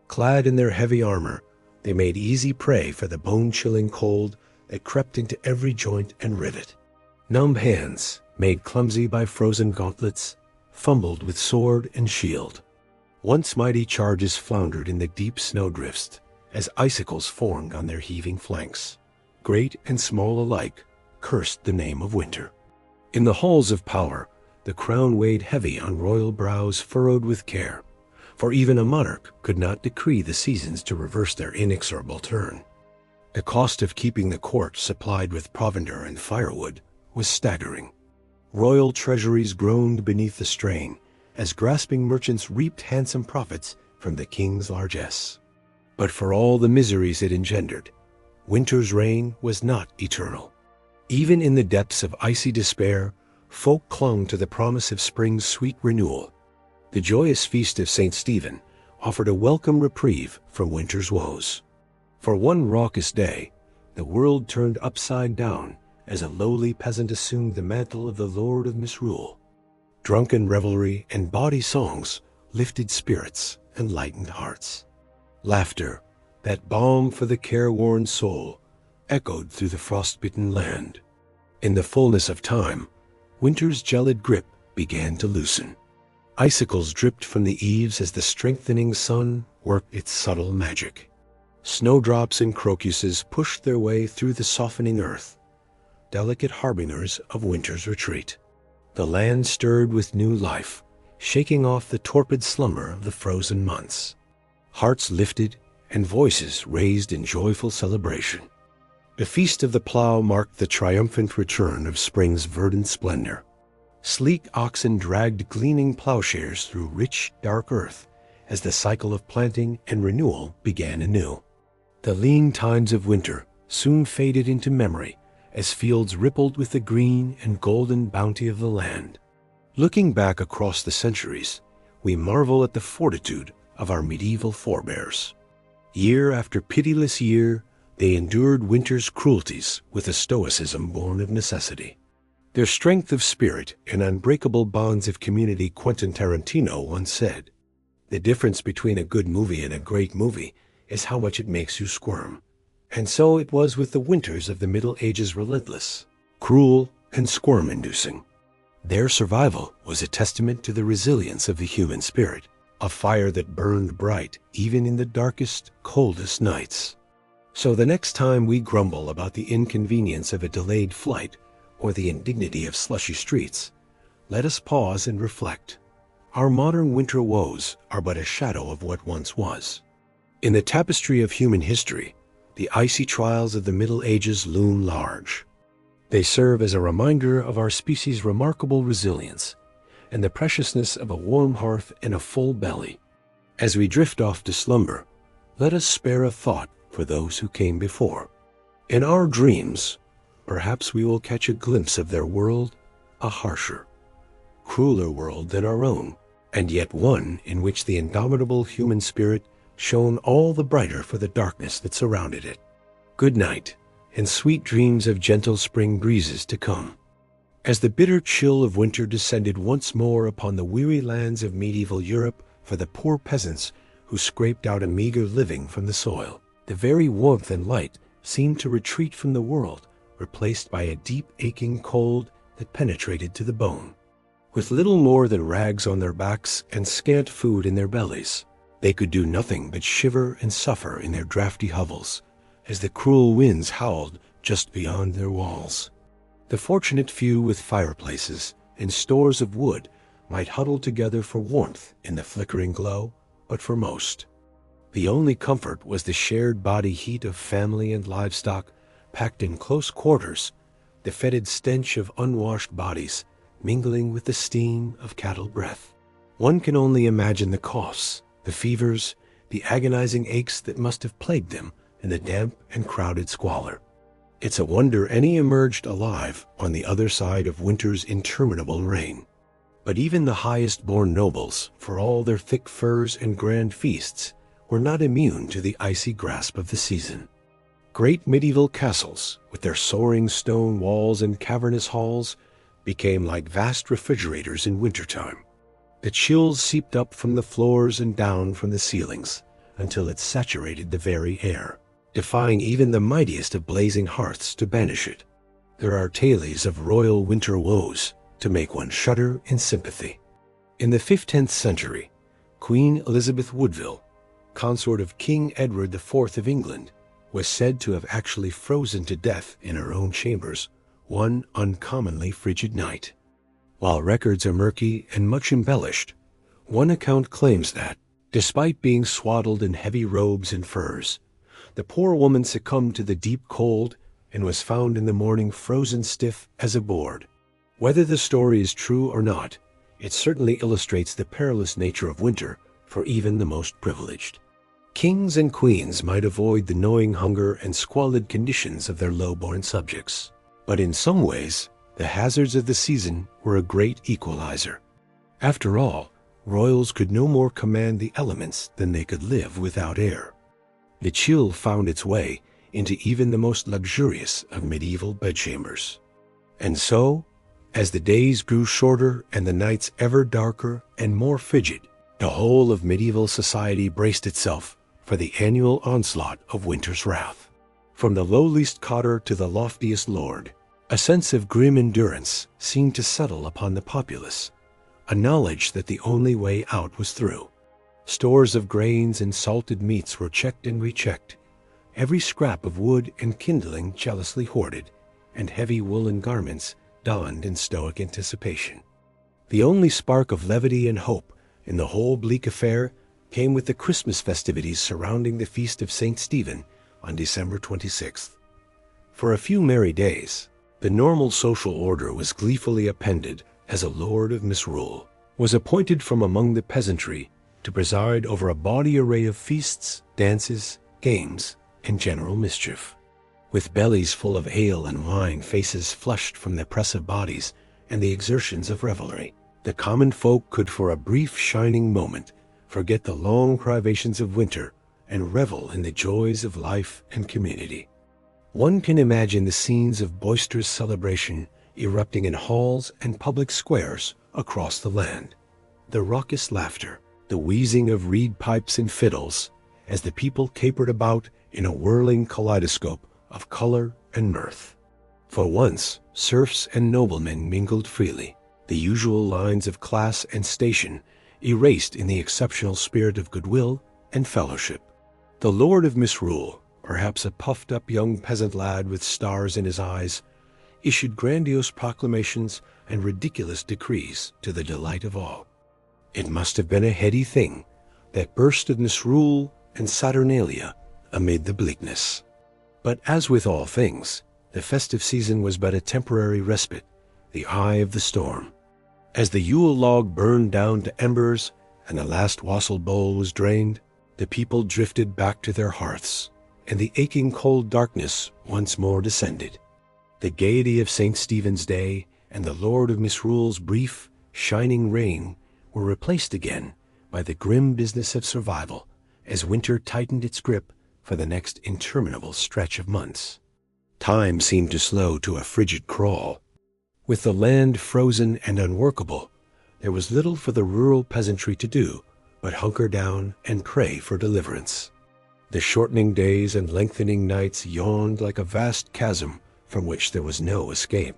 [SPEAKER 1] Clad in their heavy armor, they made easy prey for the bone-chilling cold that crept into every joint and rivet. Numb hands, made clumsy by frozen gauntlets, fumbled with sword and shield. Once mighty charges floundered in the deep snowdrifts as icicles formed on their heaving flanks. Great and small alike cursed the name of winter. In the halls of power, the crown weighed heavy on royal brows furrowed with care, for even a monarch could not decree the seasons to reverse their inexorable turn. The cost of keeping the court supplied with provender and firewood was staggering. Royal treasuries groaned beneath the strain as grasping merchants reaped handsome profits from the king's largesse. But for all the miseries it engendered, winter's reign was not eternal. Even in the depths of icy despair, folk clung to the promise of spring's sweet renewal. The joyous feast of St. Stephen offered a welcome reprieve from winter's woes. For one raucous day, the world turned upside down as a lowly peasant assumed the mantle of the lord of misrule. Drunken revelry and bawdy songs lifted spirits and lightened hearts. Laughter, that balm for the careworn soul, echoed through the frostbitten land. In the fullness of time, winter's gelid grip began to loosen. Icicles dripped from the eaves as the strengthening sun worked its subtle magic. Snowdrops and crocuses pushed their way through the softening earth, delicate harbingers of winter's retreat. The land stirred with new life, shaking off the torpid slumber of the frozen months. Hearts lifted and voices raised in joyful celebration. The Feast of the Plough marked the triumphant return of spring's verdant splendor. Sleek oxen dragged gleaming plowshares through rich, dark earth as the cycle of planting and renewal began anew. The lean times of winter soon faded into memory as fields rippled with the green and golden bounty of the land. Looking back across the centuries, we marvel at the fortitude of our medieval forebears. Year after pitiless year, they endured winter's cruelties with a stoicism born of necessity. Their strength of spirit and unbreakable bonds of community, Quentin Tarantino once said, "The difference between a good movie and a great movie is how much it makes you squirm." And so it was with the winters of the Middle Ages, relentless, cruel, and squirm-inducing. Their survival was a testament to the resilience of the human spirit, a fire that burned bright even in the darkest, coldest nights. So the next time we grumble about the inconvenience of a delayed flight or the indignity of slushy streets, let us pause and reflect. Our modern winter woes are but a shadow of what once was. In the tapestry of human history, the icy trials of the Middle Ages loom large. They serve as a reminder of our species' remarkable resilience and the preciousness of a warm hearth and a full belly. As we drift off to slumber, let us spare a thought for those who came before. In our dreams, perhaps we will catch a glimpse of their world, a harsher, crueler world than our own, and yet one in which the indomitable human spirit shone all the brighter for the darkness that surrounded it. Good night, and sweet dreams of gentle spring breezes to come. As the bitter chill of winter descended once more upon the weary lands of medieval Europe for the poor peasants who scraped out a meager living from the soil, the very warmth and light seemed to retreat from the world, replaced by a deep aching cold that penetrated to the bone. With little more than rags on their backs and scant food in their bellies, they could do nothing but shiver and suffer in their drafty hovels, as the cruel winds howled just beyond their walls. The fortunate few with fireplaces and stores of wood might huddle together for warmth in the flickering glow, but for most, the only comfort was the shared body heat of family and livestock packed in close quarters, the fetid stench of unwashed bodies mingling with the steam of cattle breath. One can only imagine the coughs, the fevers, the agonizing aches that must have plagued them in the damp and crowded squalor. It's a wonder any emerged alive on the other side of winter's interminable reign. But even the highest-born nobles, for all their thick furs and grand feasts, were not immune to the icy grasp of the season. Great medieval castles, with their soaring stone walls and cavernous halls, became like vast refrigerators in wintertime. The chills seeped up from the floors and down from the ceilings until it saturated the very air, defying even the mightiest of blazing hearths to banish it. There are tales of royal winter woes to make one shudder in sympathy. In the 15th century, Queen Elizabeth Woodville, consort of King Edward IV of England, was said to have actually frozen to death in her own chambers one uncommonly frigid night. While records are murky and much embellished, one account claims that, despite being swaddled in heavy robes and furs, the poor woman succumbed to the deep cold and was found in the morning frozen stiff as a board. Whether the story is true or not, it certainly illustrates the perilous nature of winter for even the most privileged. Kings and queens might avoid the gnawing hunger and squalid conditions of their low-born subjects, but in some ways, the hazards of the season were a great equalizer. After all, royals could no more command the elements than they could live without air. The chill found its way into even the most luxurious of medieval bedchambers. And so, as the days grew shorter and the nights ever darker and more frigid, the whole of medieval society braced itself for the annual onslaught of winter's wrath. From the lowliest cotter to the loftiest lord, a sense of grim endurance seemed to settle upon the populace, a knowledge that the only way out was through. Stores of grains and salted meats were checked and rechecked, every scrap of wood and kindling jealously hoarded, and heavy woolen garments donned in stoic anticipation. The only spark of levity and hope in the whole bleak affair came with the Christmas festivities surrounding the feast of St. Stephen on December 26th. For a few merry days, the normal social order was gleefully appended as a lord of misrule, was appointed from among the peasantry to preside over a bawdy array of feasts, dances, games, and general mischief. With bellies full of ale and wine, faces flushed from the press of bodies and the exertions of revelry, the common folk could for a brief shining moment forget the long privations of winter and revel in the joys of life and community. One can imagine the scenes of boisterous celebration erupting in halls and public squares across the land. The raucous laughter, the wheezing of reed pipes and fiddles, as the people capered about in a whirling kaleidoscope of color and mirth. For once, serfs and noblemen mingled freely, the usual lines of class and station erased in the exceptional spirit of goodwill and fellowship. The lord of misrule, perhaps a puffed-up young peasant lad with stars in his eyes, issued grandiose proclamations and ridiculous decrees to the delight of all. It must have been a heady thing, that burst of misrule and saturnalia amid the bleakness. But as with all things, the festive season was but a temporary respite, the eye of the storm. As the Yule log burned down to embers and the last wassail bowl was drained, the people drifted back to their hearths, and the aching cold darkness once more descended. The gaiety of St. Stephen's Day and the Lord of Misrule's brief, shining reign were replaced again by the grim business of survival as winter tightened its grip for the next interminable stretch of months. Time seemed to slow to a frigid crawl. With the land frozen and unworkable, there was little for the rural peasantry to do but hunker down and pray for deliverance. The shortening days and lengthening nights yawned like a vast chasm from which there was no escape.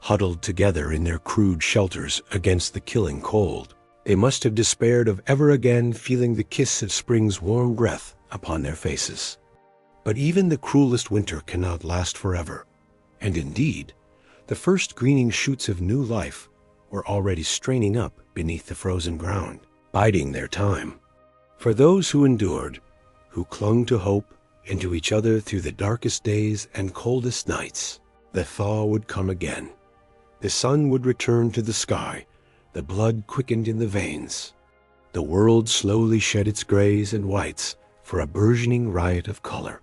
[SPEAKER 1] Huddled together in their crude shelters against the killing cold, they must have despaired of ever again feeling the kiss of spring's warm breath upon their faces. But even the cruelest winter cannot last forever, and indeed, the first greening shoots of new life were already straining up beneath the frozen ground, biding their time. For those who endured, who clung to hope and to each other through the darkest days and coldest nights, the thaw would come again. The sun would return to the sky, the blood quickened in the veins. The world slowly shed its grays and whites for a burgeoning riot of color.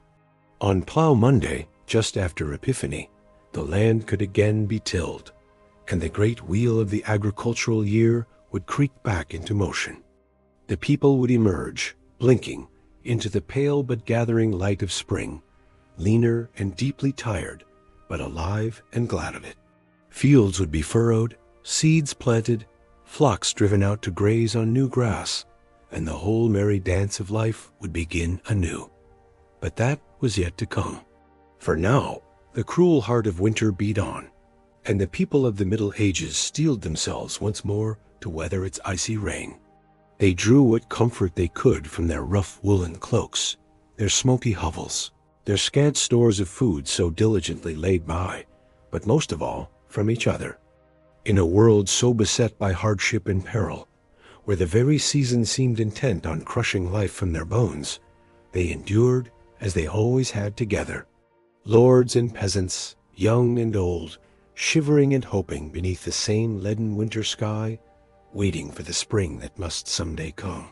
[SPEAKER 1] On Plough Monday, just after Epiphany, the land could again be tilled, and the great wheel of the agricultural year would creak back into motion. The people would emerge, blinking, into the pale but gathering light of spring, leaner and deeply tired, but alive and glad of it. Fields would be furrowed, seeds planted, flocks driven out to graze on new grass, and the whole merry dance of life would begin anew. But that was yet to come. For now, the cruel heart of winter beat on, and the people of the Middle Ages steeled themselves once more to weather its icy reign. They drew what comfort they could from their rough woolen cloaks, their smoky hovels, their scant stores of food so diligently laid by, but most of all, from each other. In a world so beset by hardship and peril, where the very season seemed intent on crushing life from their bones, they endured as they always had together. Lords and peasants, young and old, shivering and hoping beneath the same leaden winter sky, waiting for the spring that must someday come.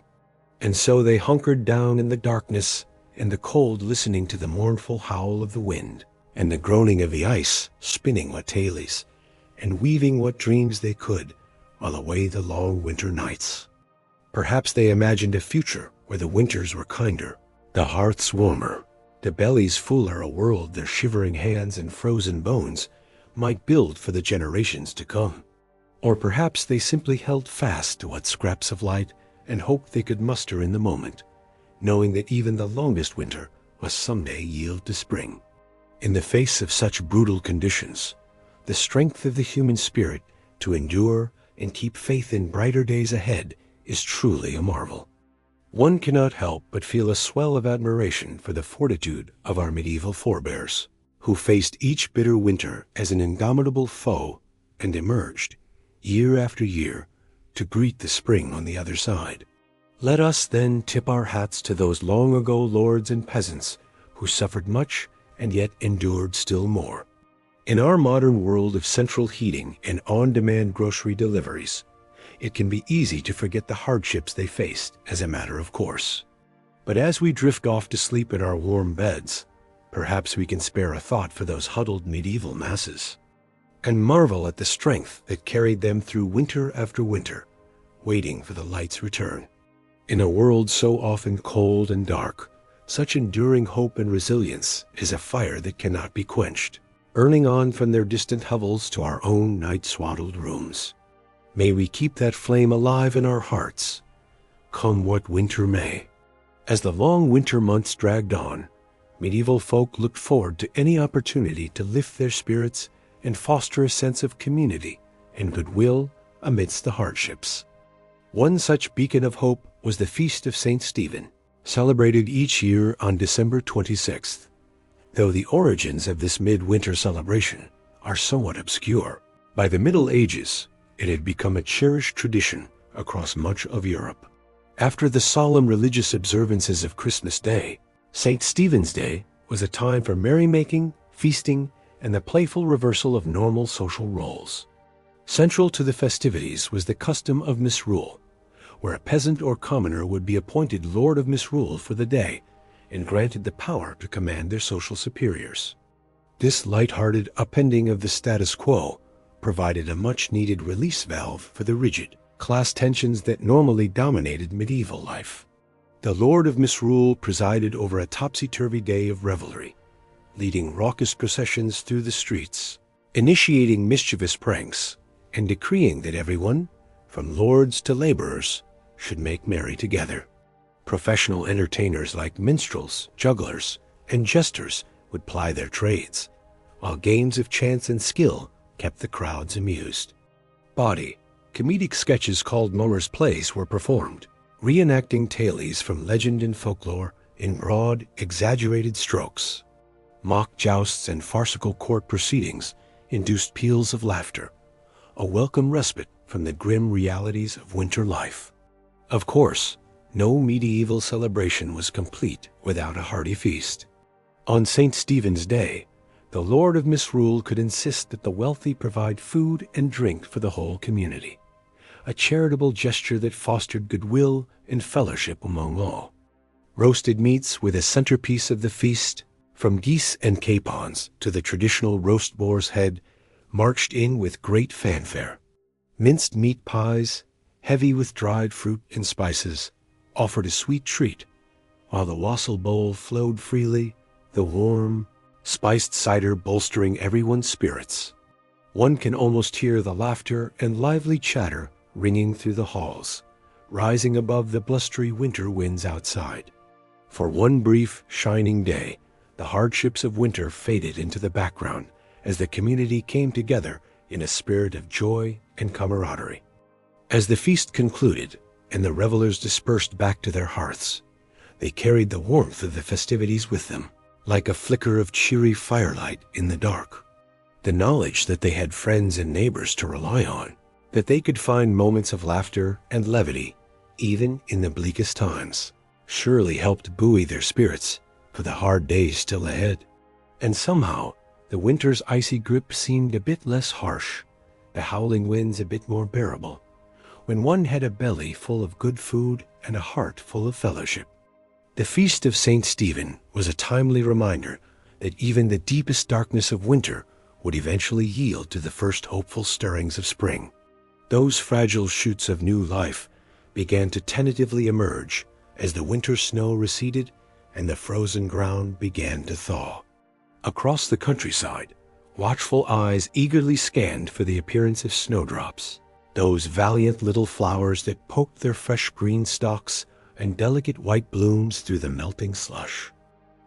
[SPEAKER 1] And so they hunkered down in the darkness and the cold, listening to the mournful howl of the wind and the groaning of the ice, spinning what tales and weaving what dreams they could while away the long winter nights. Perhaps they imagined a future where the winters were kinder, the hearths warmer, the bellies fuller, a world their shivering hands and frozen bones might build for the generations to come. Or perhaps they simply held fast to what scraps of light and hoped they could muster in the moment, knowing that even the longest winter must someday yield to spring. In the face of such brutal conditions, the strength of the human spirit to endure and keep faith in brighter days ahead is truly a marvel. One cannot help but feel a swell of admiration for the fortitude of our medieval forebears, who faced each bitter winter as an indomitable foe and emerged, year after year, to greet the spring on the other side. Let us then tip our hats to those long ago lords and peasants who suffered much and yet endured still more. In our modern world of central heating and on-demand grocery deliveries, it can be easy to forget the hardships they faced as a matter of course. But as we drift off to sleep in our warm beds, perhaps we can spare a thought for those huddled medieval masses, and marvel at the strength that carried them through winter after winter, waiting for the light's return. In a world so often cold and dark, such enduring hope and resilience is a fire that cannot be quenched, burning on from their distant hovels to our own night-swaddled rooms. May we keep that flame alive in our hearts, come what winter may. As the long winter months dragged on, medieval folk looked forward to any opportunity to lift their spirits and foster a sense of community and goodwill amidst the hardships. One such beacon of hope was the Feast of St. Stephen, celebrated each year on December 26th, though the origins of this midwinter celebration are somewhat obscure. By the Middle Ages, it had become a cherished tradition across much of Europe. After the solemn religious observances of Christmas Day, St. Stephen's Day was a time for merrymaking, feasting, and the playful reversal of normal social roles. Central to the festivities was the custom of misrule, where a peasant or commoner would be appointed lord of misrule for the day and granted the power to command their social superiors. This light-hearted upending of the status quo provided a much-needed release valve for the rigid class tensions that normally dominated medieval life. The Lord of Misrule presided over a topsy-turvy day of revelry, leading raucous processions through the streets, initiating mischievous pranks, and decreeing that everyone, from lords to laborers, should make merry together. Professional entertainers like minstrels, jugglers, and jesters would ply their trades, while games of chance and skill kept the crowds amused. Bawdy, comedic sketches called mummers' plays were performed, reenacting tales from legend and folklore in broad, exaggerated strokes. Mock jousts and farcical court proceedings induced peals of laughter, a welcome respite from the grim realities of winter life. Of course, no medieval celebration was complete without a hearty feast. On St. Stephen's Day, the Lord of Misrule could insist that the wealthy provide food and drink for the whole community, a charitable gesture that fostered goodwill and fellowship among all. Roasted meats were the centerpiece of the feast, from geese and capons to the traditional roast boar's head, marched in with great fanfare. Minced meat pies, heavy with dried fruit and spices, offered a sweet treat, while the wassail bowl flowed freely, the warm, spiced cider bolstering everyone's spirits. One can almost hear the laughter and lively chatter ringing through the halls, rising above the blustery winter winds outside. For one brief, shining day, the hardships of winter faded into the background as the community came together in a spirit of joy and camaraderie. As the feast concluded and the revelers dispersed back to their hearths, they carried the warmth of the festivities with them, like a flicker of cheery firelight in the dark. The knowledge that they had friends and neighbors to rely on, that they could find moments of laughter and levity even in the bleakest times, surely helped buoy their spirits for the hard days still ahead. And somehow, the winter's icy grip seemed a bit less harsh, the howling winds a bit more bearable, when one had a belly full of good food and a heart full of fellowship. The Feast of St. Stephen was a timely reminder that even the deepest darkness of winter would eventually yield to the first hopeful stirrings of spring. Those fragile shoots of new life began to tentatively emerge as the winter snow receded and the frozen ground began to thaw. Across the countryside, watchful eyes eagerly scanned for the appearance of snowdrops, those valiant little flowers that poked their fresh green stalks and delicate white blooms through the melting slush.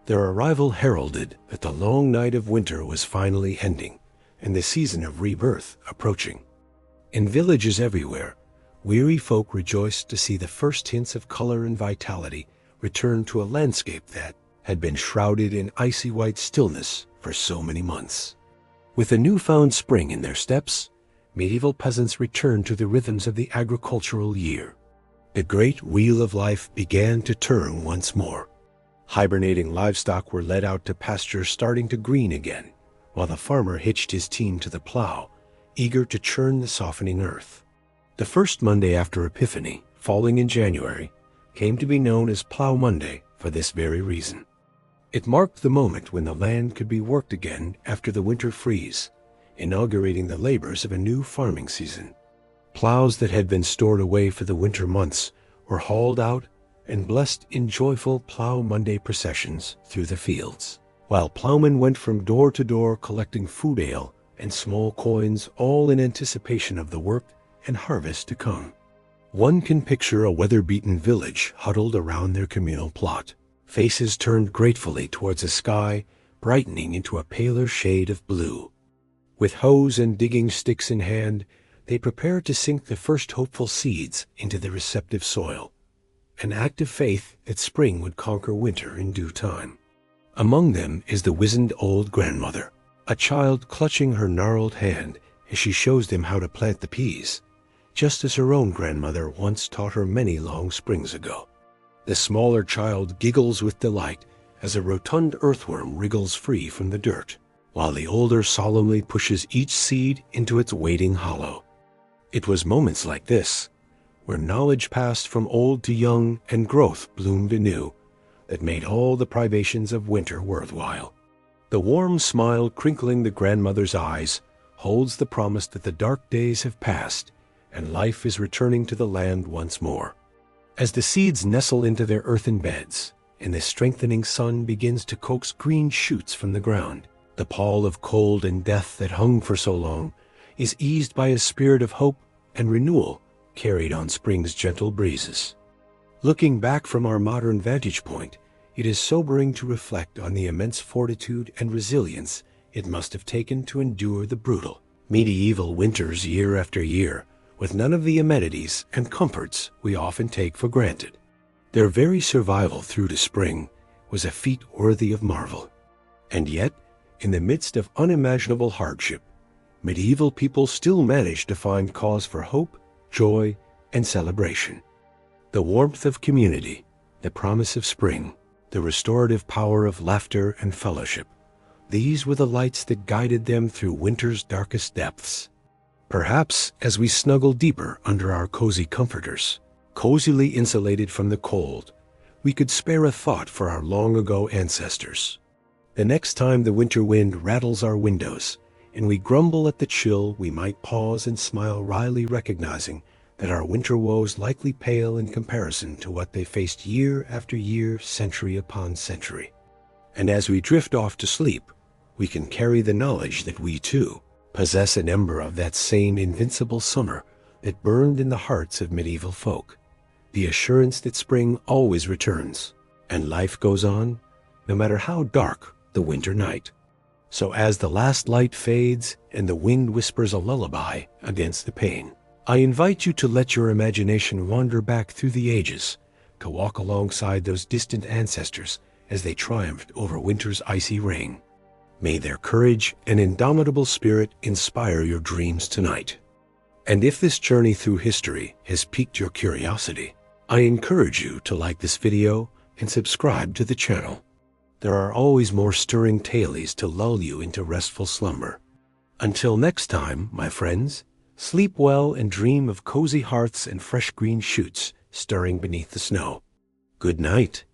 [SPEAKER 1] Their arrival heralded that the long night of winter was finally ending and the season of rebirth approaching. In villages everywhere, weary folk rejoiced to see the first hints of color and vitality return to a landscape that had been shrouded in icy white stillness for so many months. With a newfound spring in their steps, medieval peasants returned to the rhythms of the agricultural year. The great wheel of life began to turn once more. Hibernating livestock were led out to pasture starting to green again, while the farmer hitched his team to the plow, eager to churn the softening earth. The first Monday after Epiphany, falling in January, came to be known as Plough Monday for this very reason. It marked the moment when the land could be worked again after the winter freeze, inaugurating the labors of a new farming season. Plows that had been stored away for the winter months were hauled out and blessed in joyful Plough Monday processions through the fields, while plowmen went from door to door collecting food ale and small coins, all in anticipation of the work and harvest to come. One can picture a weather-beaten village huddled around their communal plot, faces turned gratefully towards a sky brightening into a paler shade of blue. With hoes and digging sticks in hand, they prepare to sink the first hopeful seeds into the receptive soil, an act of faith that spring would conquer winter in due time. Among them is the wizened old grandmother, a child clutching her gnarled hand as she shows them how to plant the peas, just as her own grandmother once taught her many long springs ago. The smaller child giggles with delight as a rotund earthworm wriggles free from the dirt, while the older solemnly pushes each seed into its waiting hollow. It was moments like this, where knowledge passed from old to young and growth bloomed anew, that made all the privations of winter worthwhile. The warm smile crinkling the grandmother's eyes holds the promise that the dark days have passed and life is returning to the land once more. As the seeds nestle into their earthen beds and the strengthening sun begins to coax green shoots from the ground, the pall of cold and death that hung for so long is eased by a spirit of hope and renewal carried on spring's gentle breezes. Looking back from our modern vantage point, it is sobering to reflect on the immense fortitude and resilience it must have taken to endure the brutal, medieval winters year after year, with none of the amenities and comforts we often take for granted. Their very survival through to spring was a feat worthy of marvel. And yet, in the midst of unimaginable hardship, medieval people still managed to find cause for hope, joy, and celebration. The warmth of community, the promise of spring, the restorative power of laughter and fellowship, these were the lights that guided them through winter's darkest depths. Perhaps as we snuggle deeper under our cozy comforters, cozily insulated from the cold, we could spare a thought for our long-ago ancestors. The next time the winter wind rattles our windows and we grumble at the chill, we might pause and smile wryly, recognizing that our winter woes likely pale in comparison to what they faced year after year, century upon century. And as we drift off to sleep, we can carry the knowledge that we, too, possess an ember of that same invincible summer that burned in the hearts of medieval folk, the assurance that spring always returns, and life goes on, no matter how dark the winter night. So as the last light fades and the wind whispers a lullaby against the pane, I invite you to let your imagination wander back through the ages, to walk alongside those distant ancestors as they triumphed over winter's icy reign. May their courage and indomitable spirit inspire your dreams tonight. And if this journey through history has piqued your curiosity, I encourage you to like this video and subscribe to the channel. There are always more stirring tales to lull you into restful slumber. Until next time, my friends, sleep well and dream of cozy hearths and fresh green shoots stirring beneath the snow. Good night.